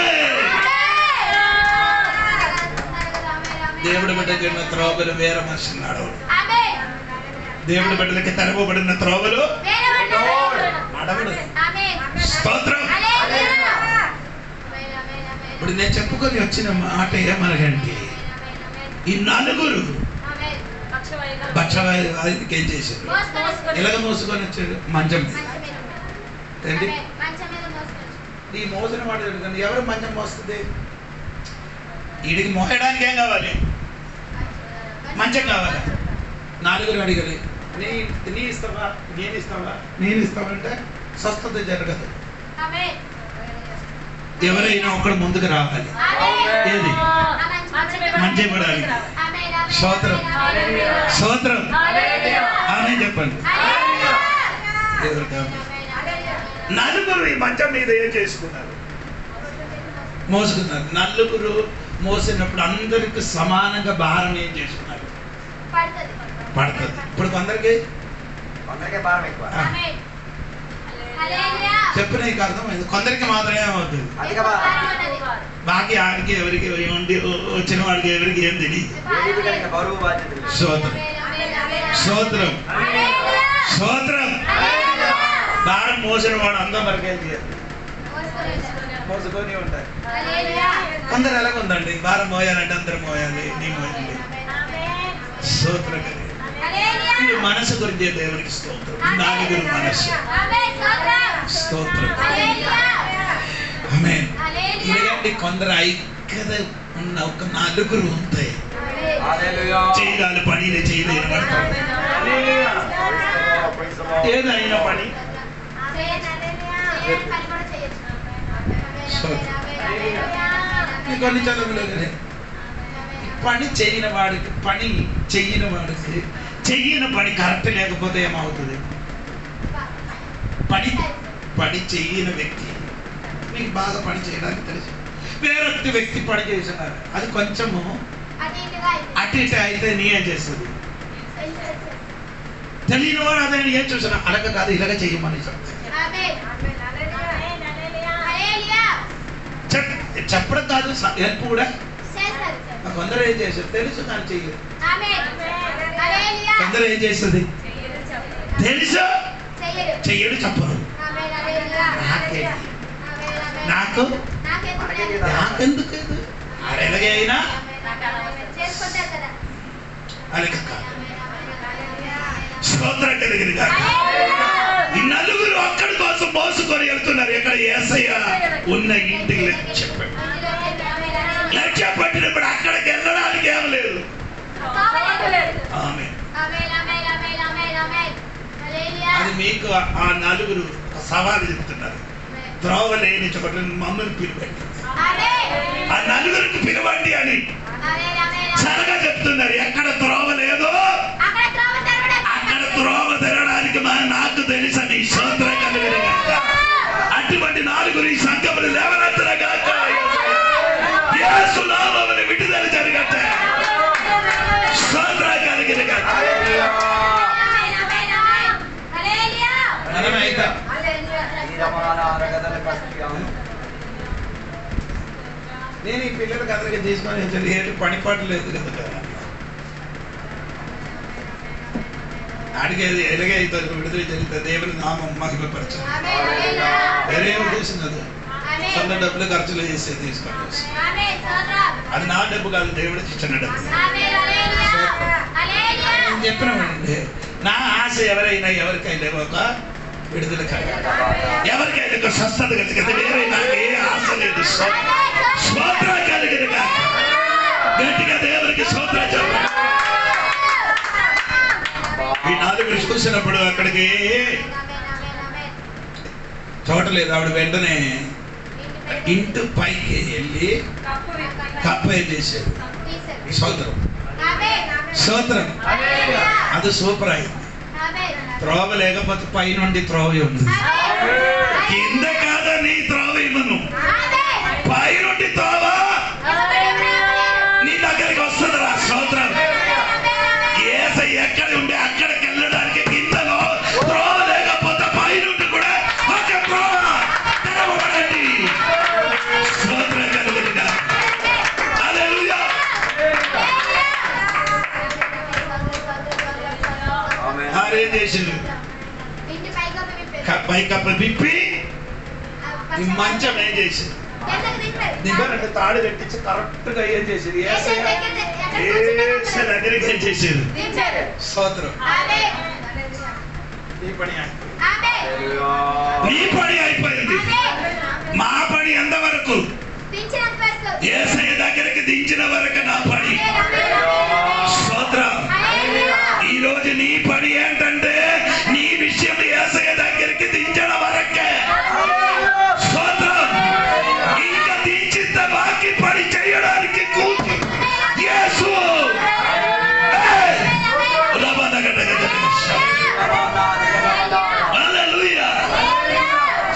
దేవుడి బిడ్డకి త్రోవలు వేరే మనిషి నడవడు. దేవుడి బిడ్డలకి తెరవబడిన త్రోవలు నడవడు. స్తోత్రం. ఇప్పుడు నేను చెప్పుకొని వచ్చిన మాట ఏమనగంటే, ఈ 4 బక్షవాయుకి ఏం చేశారు? ఇలాగ మోసుకొని వచ్చాడు మంచం మీద. ఏంటి ఈ మోసిన మాట జరుగుతుంది. ఎవరు మంచం మోస్తుంది? వీడికి మోయడానికి ఏం కావాలి? మంచం కావాలి. 4 అడిగాలి, నీ ఇస్తావా, నేను ఇస్తావంటే స్వస్థత జరగదు. ఎవరైనా ఒకడు ముందుకు రావాలి. ఏది? మంచం పడాలి. స్తోత్రం స్తోత్రం. ఆమె చెప్పండి. 4 ఈ మంచం మీద ఏం చేసుకున్నారు? మోసుకున్నారు. 4 మోసినప్పుడు అందరికి సమానంగా భారం ఏం చేసుకున్నారు? పడుతుంది. ఇప్పుడు కొందరికి భారం ఎక్కువ. చెప్పు, నీకు అర్థమైంది. కొందరికి మాత్రమే అవుతుంది, బాకీ ఆడికి ఎవరికి ఉండి వచ్చిన వాడికి ఎవరికి ఏం తెలియదు. స్తోత్రం స్తోత్రం స్తోత్రం. భారం మోసిన వాడు అందం వరకు ఏం చేయాలి? మోసుకొని ఉంటాయి. కొందరు ఎలాగుందండి, భారం మోయాలంటే అందరూ మోయాలి, నీ మోయాలి. స్తోత్రం. ఇది మనసు గురించి దేవునికి స్తోత్రం. 4 మనస్సు. స్తోత్రం. ఆమేన్. ఇలాంటి కొందరు ఐక్యత ఉన్న ఒక 4 ఉంటాయి. చేయగాలి పనిలే చేయలేని పడతారు. ఏదైనా పని కొన్ని చదువులు పని చేయని వాడికి, పని చెయ్యని వాడికి చెయ్యని పని కరెక్ట్ లేకపోతే ఏమవుతుంది? పని చెయ్యని వ్యక్తి, మీకు బాగా పని చేయడానికి తెలుసు, వేరొక వ్యక్తి పని చేస్తున్నారు, అది కొంచెము అటు ఇటు అయితే నీ ఏం చేస్తుంది? తెలియని వాడు అదే ఏం చూసినా అలాగ కాదు ఇలాగ చెయ్యమని చెప్పడం కాదు, హెల్ప్ కూడా. కొందరు ఏం చేస్తారు తెలుసు కానీ చెయ్యరు. కొందరు ఏం చేస్తుంది తెలుసు చెయ్యడు, చెప్పరు. నాకెందుకు ఎలాగే అయినా అలాగ కాదు. స్తోత్రం కలిగిన ఈ నలుగురు అక్కడి కోసం మోసుకొని వెళ్తున్నారు. ఎక్కడ యేసయ్య ఉన్న ఇంటికి చెప్పాడు. లక్ష్య పట్టినప్పుడు అక్కడికి వెళ్ళడానికి ఏం లేదు. అది మీకు ఆ నలుగురు సవాలు చెప్తున్నారు. త్రోవ లేని చోట మమ్మల్ని పిలవండి, ఆ నలుగురికి పిలవండి అని చల్లగా చెప్తున్నారు. ఎక్కడ త్రోవ లేదో అక్కడ త్రోవ తెరడానికి నాకు తెలుసని స్తోత్రం కలిగిన గాక. అటువంటి నలుగురు ఈ సంఘములు లేవనెత్తనగాక. యేసు నామమున విడుదల జరగట్టే. స్తోత్రం కలిగిన గాక. నేను ఈ పిల్లల కథలకి తీసుకొని ఏంటి పనిపాటు లేదు కదా. అడిగేది ఎలాగే అవుతుంది, విడుదల జరుగుతుంది, దేవుని నామం మహిమపరచాలి. వేరేమో చేసినది సొంత డబ్బులు ఖర్చులు చేసి తీసుకొని అది నా డబ్బు కాదు, దేవుడికి ఇచ్చిన డబ్బు. నేను చెప్పినామండి, నా ఆశ ఎవరికైనా ఒక విడుదల కలిగి, ఎవరికైనా ఒక స్వస్థత కలిగి, వేరే నాకు ఏ ఆశ లేదు. స్తోత్రం కలిగిన గట్టిగా దేవుడికి స్తోత్రం చెప్పండి. ఈ నలుగురు చూసినప్పుడు అక్కడికి చూడలేదు. ఆవిడ వెంటనే ఇంటి పైకి వెళ్ళి కప్ప ఏం చేశాడు. స్తోత్రం స్తోత్రం. అది సూపర్ అయింది. త్రోవ లేకపోతే పై నుండి త్రోవ ఉంది. కింద కాదని త్రోవ ఇవ్వను, పై నుండి త్రోవ నీ దగ్గరికి వస్తుందిరా. స్తోత్రం. యేసయ్య ఎక్కడ ఉండి అక్కడికి వెళ్ళడానికి కిందలో త్రోవ లేకపోతే పై నుండి కూడా ఒక త్రోవ తెరవబడండి. స్తోత్రం కలుగునుగా. హల్లెలూయా. ఏం చేసిండు? పైకప్ప విప్పి ఈ మంచం ఏం చేసింది? దిగరంటే తాడు కట్టించి కరెక్ట్ గా ఏం చేసింది? దగ్గరికి ఏం చేసేది? స్తోత్రం. నీ పని అయిపోయింది. మా పని ఎంతవరకు? యేసయ్య దగ్గరికి దించిన వరకు నా పని. స్తోత్రం. ఈ రోజు నీ పని ఏంటంటే నీ విషయం యేసయ్య దగ్గరికి దించడం వరకే. స్తోత్రం. ఇంకా దించిన బాకీ పని చేయడానికి కూర్చు యేసు. హల్లెలూయా.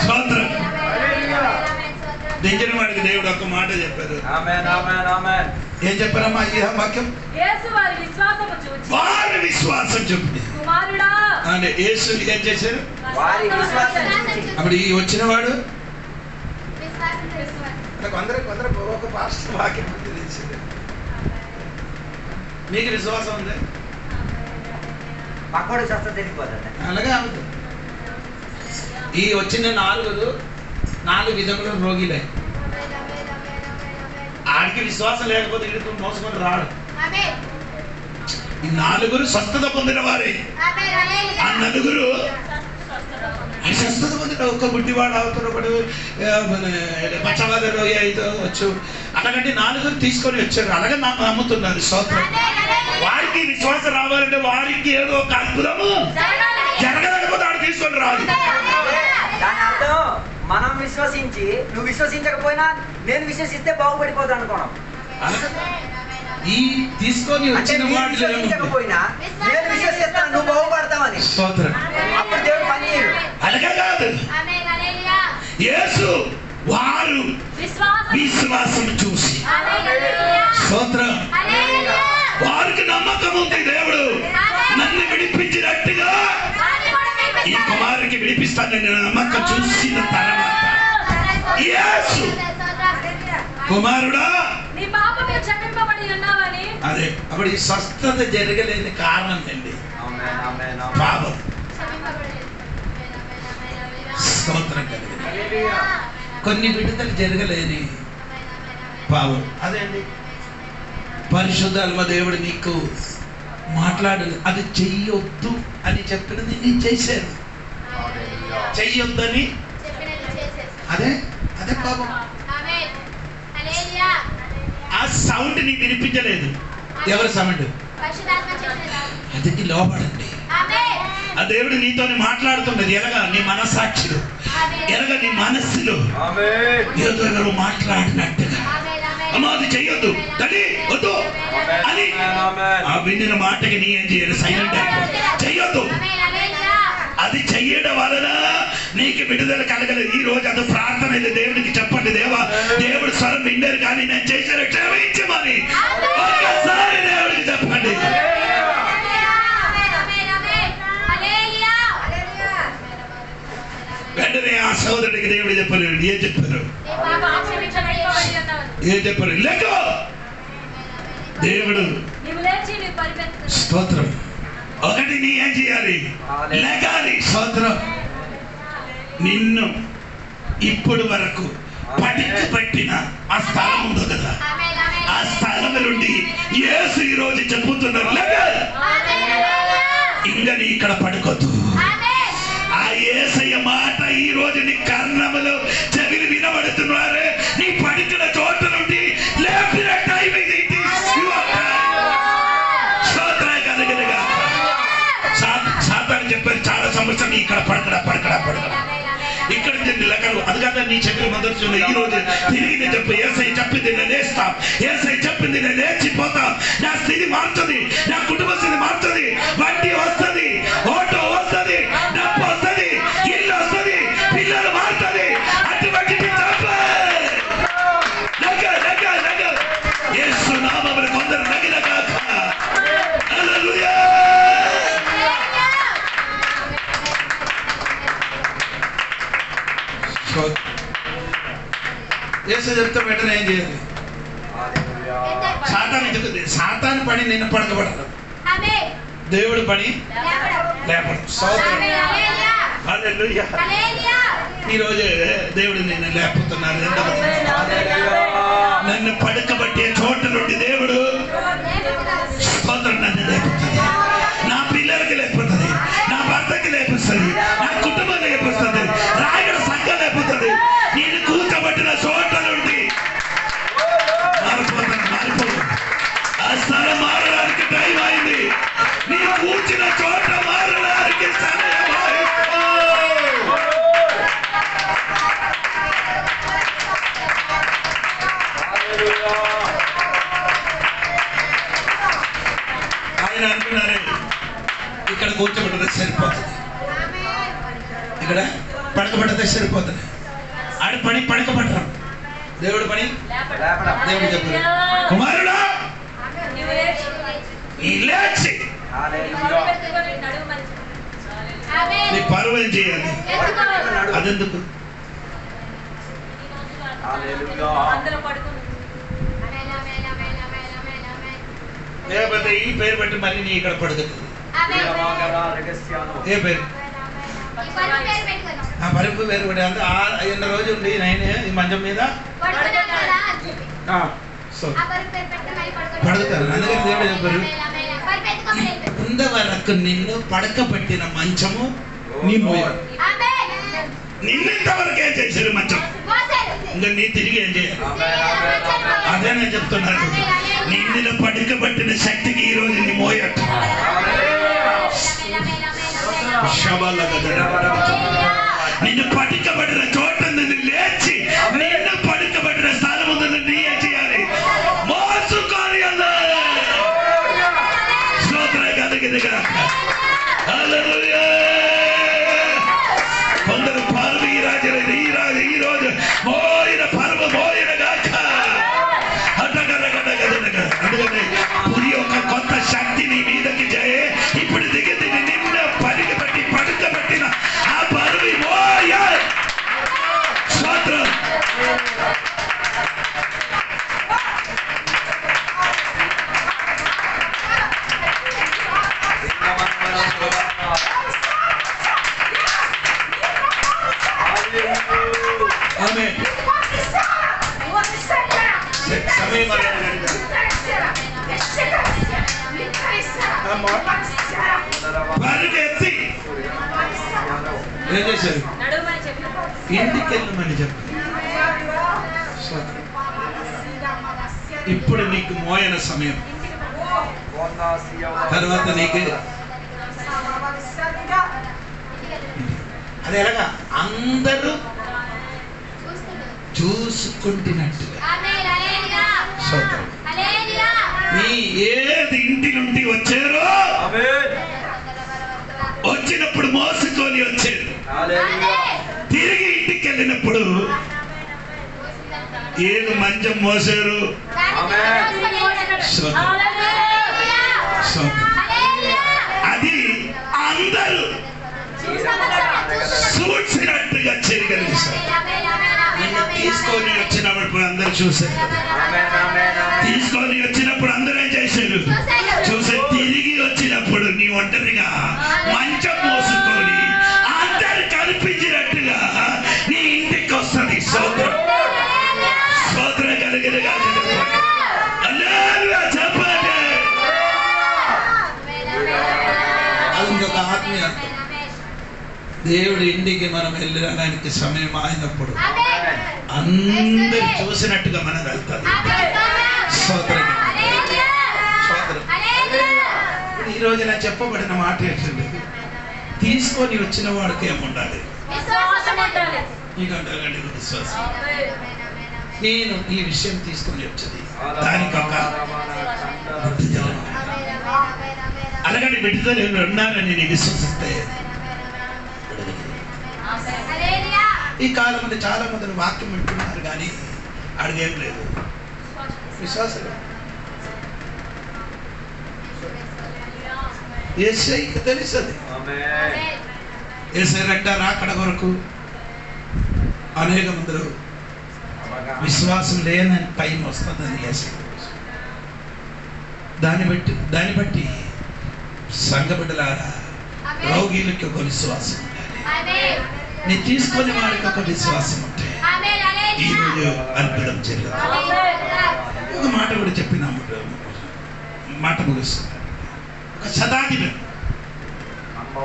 స్తోత్రం. దించిన వాడికి దేవుడు ఒక్క మాట చెప్పారు. ఏం చెప్పారమ్మా ఈ వాక్యం? వారి విశ్వాసం చూపి అంటే యేసు ఏం చేశారు? అప్పుడు ఈ వచ్చిన వాడు కొందరు ఒక పాస్టర్ వాక్యం తెలిసింది. మీకు విశ్వాసం ఉంది? పక్కడు చేస్తే తెలియపోతుంది. అలాగే అవుతుంది. ఈ వచ్చిన నాలుగు విధములు రోగిలే. ఆడికి విశ్వాసం లేకపోతే ఇడుకు మోసుకొని రాడు. ఈ నలుగురు స్వస్థత పొందిన వారే. ఆ నలుగురు స్వస్థత పొందిన ఒక్క గుడ్డివాడు అవుతున్నప్పుడు పచ్చవాద రోగి అయితే వచ్చు. అలాగంటే నలుగురు తీసుకొని వచ్చారు. అలాగే నాకు నమ్ముతున్నారు. స్తోత్రం. వారికి విశ్వాసం రావాలంటే వారికి ఏదో ఒక అద్భుతము జరగలేకపోతే ఆడు తీసుకొని రాదు. దాని అర్థం మనం విశ్వసించి నువ్వు విశ్వసించకపోయినా నేను విశ్వసిస్తే బాగుపడిపోతాను అనుకోవడం. ఈ తీసుకొని వచ్చిన వాడు విశ్వసించకపోయినా నేను విశ్వసిస్తాను నువ్వు బాగుపడతావని. స్తోత్రం. అప్పుడు దేవుడు పని చేయడు. అలాగే కాదు. యేసు వారు విశ్వాసం చూసి స్తోత్రం. వారికి నమ్మకం ఉంది. దేవుడు నన్ను విడిపించినట్టుగా విడిపిస్తానని నమ్మకం చూసిన తర్వాత యేసు కుమారుడా నీ పాపము క్షమింపబడి ఉన్నావని. అదే అప్పుడు ఈ స్వస్థత జరగలేని కారణం అండి పాపం. స్తోత్రం కలిగింది. కొన్ని విడుదల జరగలేని పాపం. అదే అండి పరిశుద్ధాత్మ దేవుడు నీకు మాట్లాడదు, అది చెయ్యొద్దు అని చెప్పినది నేను చేశాను. చెయ్యొద్దని అదే అదే పాపం. ఆ సౌండ్ నీ వినిపించలేదు. ఎవరి సౌండ్? అది లోపడండి. ఆ దేవుడు నీతోని మాట్లాడుతున్నది ఎలాగా? నీ మనసాక్షిలో, ఎలాగా నీ మనస్సులో ఏదో ఎవరు మాట్లాడినట్టుగా. అమ్మా అది చెయ్యొద్దు తల్లి వద్దు అని ఆ వినిన మాటకి నీ ఏం చేయాలి? సైలెంట్ అయిపోయి చెయ్యొద్దు. అది చెయ్యడం వలన నీకు విడుదల కలగలేదు. ఈ రోజు అది ప్రార్థన అయితే దేవుడికి చెప్పండి, దేవా దేవుడు స్వరం విండారు కానీ నేను చేశాను క్షమించమని ఒక్కసారి దేవుడికి చెప్పండి. వెంటనే ఆ సోదరుడికి దేవుడు చెప్పారు. ఏం చెప్పారు? ఏం చెప్పారు? లేకో దేవుడు స్తోత్రం. ఒకటి నీ ఏం చేయాలి? లేకాలి. స్తోత్రం. నిన్ను ఇప్పుడు వరకు పడికి పెట్టిన ఆ స్థలం ఉంది కదా, ఆ స్థలం నుండి యేసు ఈ రోజు చెప్పుతున్నారు లేకాలి. ఇంకా నీ ఇక్కడ పడుకోద్దు. ఆ యేసయ్య మాట ఈ రోజు నీ కర్ణములు చెవిలు వినబడుతున్నారు. నీ పడికిన చోట నుండి లేపిన టైం ఇది. సాతాను చెప్పారు చాలా సంవత్సరం ఇక్కడ పడకడా పడకడా పడకడా ఇక్కడ లెక్కలు అది కాక నీ చెట్టులు మొదలు ఈ రోజు తిరిగి నేను చెప్పు, యేసయ్య చెప్పింది నేను లేస్తాం, యేసయ్య చెప్పింది నేను లేచిపోతాం. నా స్థితి మారుతుంది, నా కుటుంబ స్థితి మారుతుంది, వడ్డీ వస్తుంది, ఓటో వస్తుంది, డబ్బు వస్తుంది, ఇల్లు వస్తుంది, పిల్లలు మారుతుంది. అటువంటి యేసు నామములో కొందరు నగిన కాక. హల్లెలూయా. యేసు చెప్తే వెంటనే ఏం చేయాలి? సాతాను పని నిన్ను పడకబడదు, దేవుడు పని లేపడు. ఈరోజు దేవుడు నిన్ను లేపుతున్నారు. నన్ను పడకబట్టే చోట నుండి దేవుడు స్తోత్రం నన్ను లేపుతుంది. నా పిల్లలకి లేపుతుంది, నా భర్తకి లేపిస్తుంది, నా కుటుంబం లేపిస్తుంది, రాయగడ సంఘం లేపుతుంది. నేను కూర్చోబట్టిన చోట నుండి మారిపోదు. ఆ స్థలం మారడానికి టైం అయింది. నీ కూర్చిన చోట మారడానికి సమయం ఆయన అనుకున్నారే ఇక్కడ కూర్చోబెట్టదే సరిపోతుంది, ఇక్కడ పడకబెట్టదే సరిపోతుంది. ఆడ పని పడకబట్టడం, దేవుడు పని దేవుడు చెప్పారు. కుమారుడా లేచి నీ పరువు ఏం చేయాలి? అదెందుకు? లేకపోతే ఈ పేరు బట్టి మళ్ళీ నీ ఇక్కడ పడుతుంది. ఏ పేరు? ఆ పరుపు పేరు కూడా అంత 5 రోజు ఉండి నైనే ఈ మంచం మీద పడుతారు. అందుకని దేవుడు చెప్పారు, ఇంతవరకు నిన్ను పడకబెట్టిన మంచము నీ మోయ. నిన్ను ఇంతవరకు ఏం చేశారు? మంచం. ఇంకా నీ తిరిగి ఏం చేయాలి? అదే నేను చెప్తున్నాను. నిన్ను పడకబట్టిన శక్తికి ఈ రోజు నీ మోయట. నిన్ను పడకబడిన చోట నుండి లేచి నిన్ను పడకబడిన స్థానం నుండి నీ ఏం చేయాలి? మోసుకొని స్తోత్రం కలిగింది కదా. హల్లెలూయా. కొందరు పాలు ఈ రోజు మోయిన పర్వ మోయిన గాక. అందుకని పురి ఒక కొత్త శక్తి నీ మీదకి ఇప్పుడు దిగింది. నిన్న పడకబెట్టిన ఆ పరువు ఆమేన్. సమయం పరిగెత్తి ఏం చేశారు? ఇంటికి వెళ్ళమని చెప్పి ఇప్పుడు నీకు మోయన సమయం. తర్వాత నీకు అది ఎలాగా అందరూ చూసుకుంటున్నట్టుగా నీ ఏది ఇంటి నుండి వచ్చారో వచ్చినప్పుడు మోసుకొని వచ్చారు. తిరిగి ఇంటికి వెళ్ళినప్పుడు ఏది మంచం మోసారు. అది అందరూ చూసినట్టుగా చేయగలిగారు. నిన్ను తీసుకొని వచ్చినప్పుడు అందరూ చూశారు. తీసుకొని వచ్చినప్పుడు అందరూ ఏం చేశారు? చూసి తిరిగి వచ్చినప్పుడు నీ ఒంటరిగా మంచం మోసుకొని అందరు కనిపించినట్టుగా నీ ఇంటికి వస్తుంది. స్తోత్రం స్తోత్రం కలిగినగా చెప్పండి. అది ఇంకొక ఆత్మీయ దేవుడి ఇంటికి మనం వెళ్ళడానికి సమయం అయినప్పుడు అందరు చూసినట్టుగా మనం వెళ్తాం. స్తోత్రం స్తోత్రం. ఈ రోజు నా చెప్పబడిన మాట ఏంటంటే తీసుకొని వచ్చిన వాడికి ఏముండాలి? నీకంటే విశ్వాసం. నేను ఈ విషయం తీసుకొని వచ్చేది దానికి ఒక అలాగని విడుదల ఉన్నారని నేను విశ్వసిస్తే ఈ కాలంలో చాలా మంది వాక్యం వింటున్నారు కానీ అడిగేం లేదు. విశ్వాసం యేసయ్యకి తెలుసది. యేసయ్య గట్ట రాకడ వరకు అనేక మంది విశ్వాసం లేని టైం వస్తుందని యేసయ్య దాన్ని బట్టి సంఘ బిడ్డలారా రోగిలకి ఒక విశ్వాసం ఉండాలి. నీ తీసుకొని వాడికి ఒక విశ్వాసం ఉంటే ఈరోజు అద్భుతం జరుగుతుంది. ఒక మాట కూడా చెప్పిన మాట ముగిస్తుంది. ఒక శతాధిపతి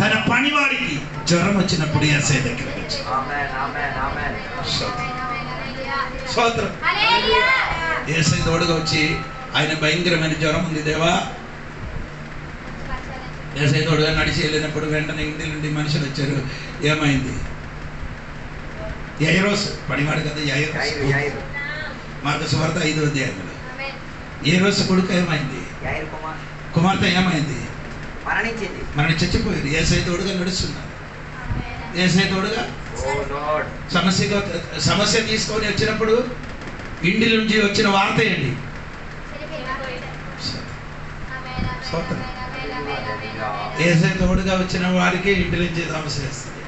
తన పనివాడికి జ్వరం వచ్చినప్పుడు యేసయ్య దగ్గరికి వచ్చి యేసయ్య తోడుగా వచ్చి ఆయన భయంకరమైన జ్వరం ఉంది దేవా. యేసయ్య తోడుగా నడిచి వెళ్ళినప్పుడు వెంటనే ఇంటి నుండి మనుషులు వచ్చారు. ఏమైంది? యైరోస్ పనివాడు కదా. యైరోస్ మార్కు సువార్త 5వ అధ్యాయంలో యైరోస్ కొడుకు ఏమైంది? కుమార్తె ఏమైంది? మరణి చచ్చిపోయారు. యేసయ్య తోడుగా నడుస్తున్నారు. యేసయ్య తోడుగా సమస్య తీసుకొని వచ్చినప్పుడు ఇంటి నుంచి వచ్చిన వార్త ఏంటి? యేసయ్య తోడుగా వచ్చిన వారికి ఇంటి నుంచి సమస్య వస్తుంది.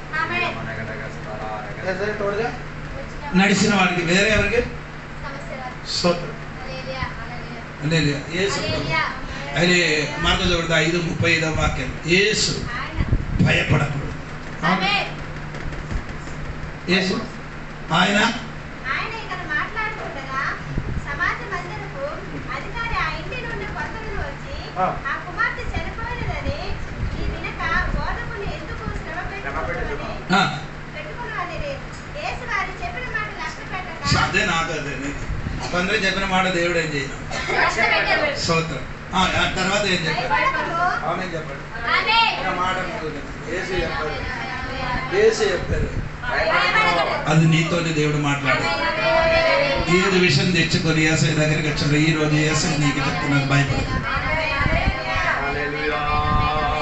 యేసయ్య తోడుగా నడిచిన వారికి వేరే ఎవరికి? అయితే మార్కు సువార్త 5:35 వాక్యం యేసు భయపడకూడదు. యేసు ఆయన అదే నాకు అదే కొందరు చెప్పిన మాట దేవుడు ఏం చేయను. స్తోత్రం. తర్వాత ఏం చెప్పాడు? అవునేం చెప్పాడు? మాట యేసు చెప్పారు. అది నీతోనే దేవుడు మాట్లాడాడు. ఏది విషయం తెచ్చుకొని యేసయ్య దగ్గరికి వచ్చాడు. ఈ రోజు యేసయ్య నీకు చెప్తున్నాను,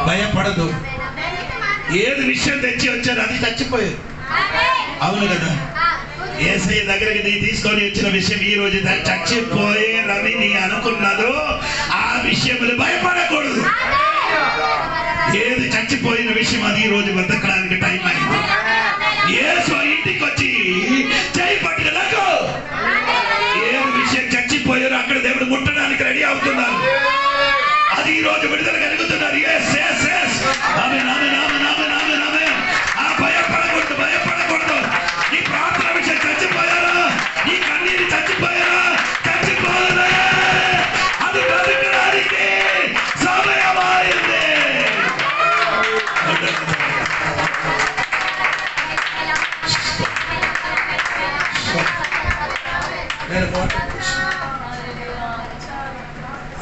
భయపడదు. ఏది విషయం తెచ్చి వచ్చారు అది చచ్చిపోయారు. అవును కదా. యేసయ్య దగ్గరికి నీ తీసుకొని వచ్చిన విషయం ఈ రోజు చచ్చిపోయే రవి నీ అనుకున్నదో ఆ విషయములు భయపడకూడదు. ఏది చచ్చిపోయిన విషయం అది ఈ రోజు బతకడానికి టైం అయింది. యేసు ఇంటికి వచ్చి చేయి పట్టుదలకు ఏది విషయం చచ్చిపోయారో అక్కడ దేవుడు ముట్టడానికి రెడీ అవుతున్నారు. అది ఈ రోజు విడుదల కలుగుతున్నారు. భయపడకూడదు. నీ ప్రార్థన విషయం చచ్చిపోయి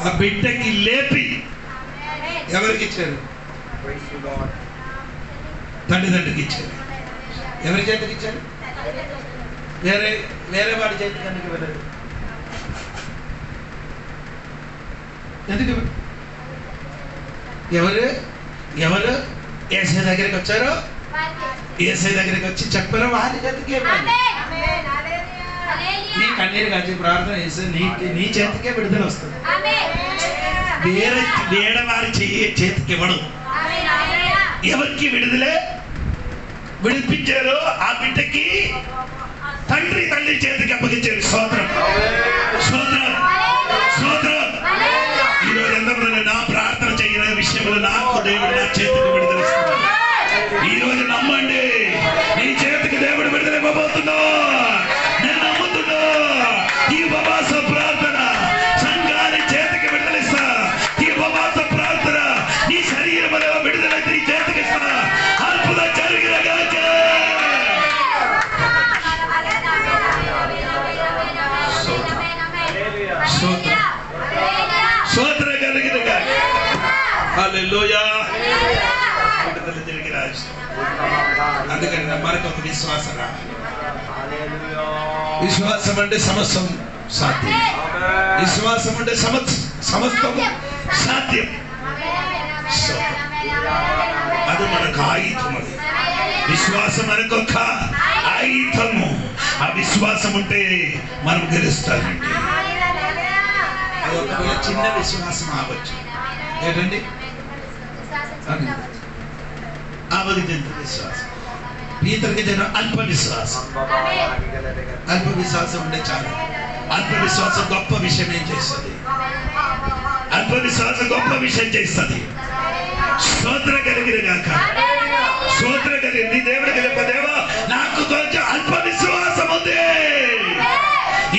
ఆ బిడ్డకి లేపి ఎవరికి ఇచ్చారు? తండ్రికి ఇచ్చారు. ఎవరి చేతికి ఇచ్చారు? వేరే వాడి చేతికి ఎందుకు వెళ్ళదు? ఎందుకు? ఎవరు ఏసై దగ్గరికి వచ్చారో ఏసై దగ్గరికి వచ్చి చెప్పారో వారి చేతికే. నీ కన్నీరు కాచి ప్రార్థన చేస్తే నీ చేతికే విడుదల వస్తుంది. వేరే వారి చేతికి ఇవ్వడం. ఎవరికి విడుదలే విడిపించారో ఆ బిడ్డకి తల్లి చేతికి అప్పగించారు. స్తోత్రం స్తోత్రం స్తోత్రం. ఈరోజు ఎంతమంది నా ప్రార్థన చేయని విషయంలో నాకు దేవుడు నా చేతికి విడుదల ఇస్తున్నాడు. ఈ రోజు నమ్మండి, నీ చేతికి దేవుడు విడుదల ఇవ్వబోతున్నా. నేను నమ్ముతున్నా. ఈ ఉపవాస ప్రార్థన సంఘాన్ని చేతికి విడుదలిస్తా. ఈ ఉపవాస ప్రార్థన నీ శరీరంలో విడుదల నీ చేతికి ఇస్తా. అద్భుతం జరిగిన గాక. స్తోత్ర కలిగిన గాక. హల్లెలూయా. విడుదల జరిగి రాజు. అందుకని మరొక విశ్వాసం. విశ్వాసం అంటే సమస్తం సాధ్యం. విశ్వాసం అంటే సమస్తం సాధ్యం. అది మనకు ఆయుధం. అది విశ్వాసం మనకొక ఆయుధము. ఆ విశ్వాసం ఉంటే మనం గెలుస్తామండి. అది ఒకవేళ చిన్న విశ్వాసం అవ్వచ్చు. ఏంటండి? అవధిజంతు విశ్వాసం. పీతరికి జనం అల్ప విశ్వాసం. అల్ప విశ్వాసం ఉంటే చాలు. అల్ప విశ్వాసం గొప్ప విషయం ఏం చేస్తుంది? అల్ప విశ్వాసం గొప్ప విషయం చేస్తుంది. స్తోత్ర కలిగిన గాక. స్తోత్ర కలిగి నీ దేవుడు కలిప దేవా నాకు కొంచెం అల్ప విశ్వాసం ఉంది.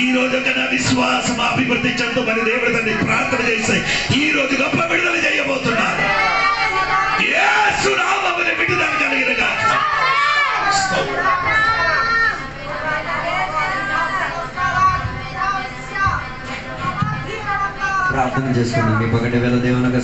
ఈ రోజు నా విశ్వాసం అభివృద్ధి చెందమని దేవుడు తల్లి ప్రార్థన చేస్తే ఈ రోజు గొప్ప విడుదల చేయబోతున్నారు. యేసు నామమున విడుదల కలిగిన గాక. ప్రార్థన చేసుకున్నాం. మీ 1,000 దేవునికి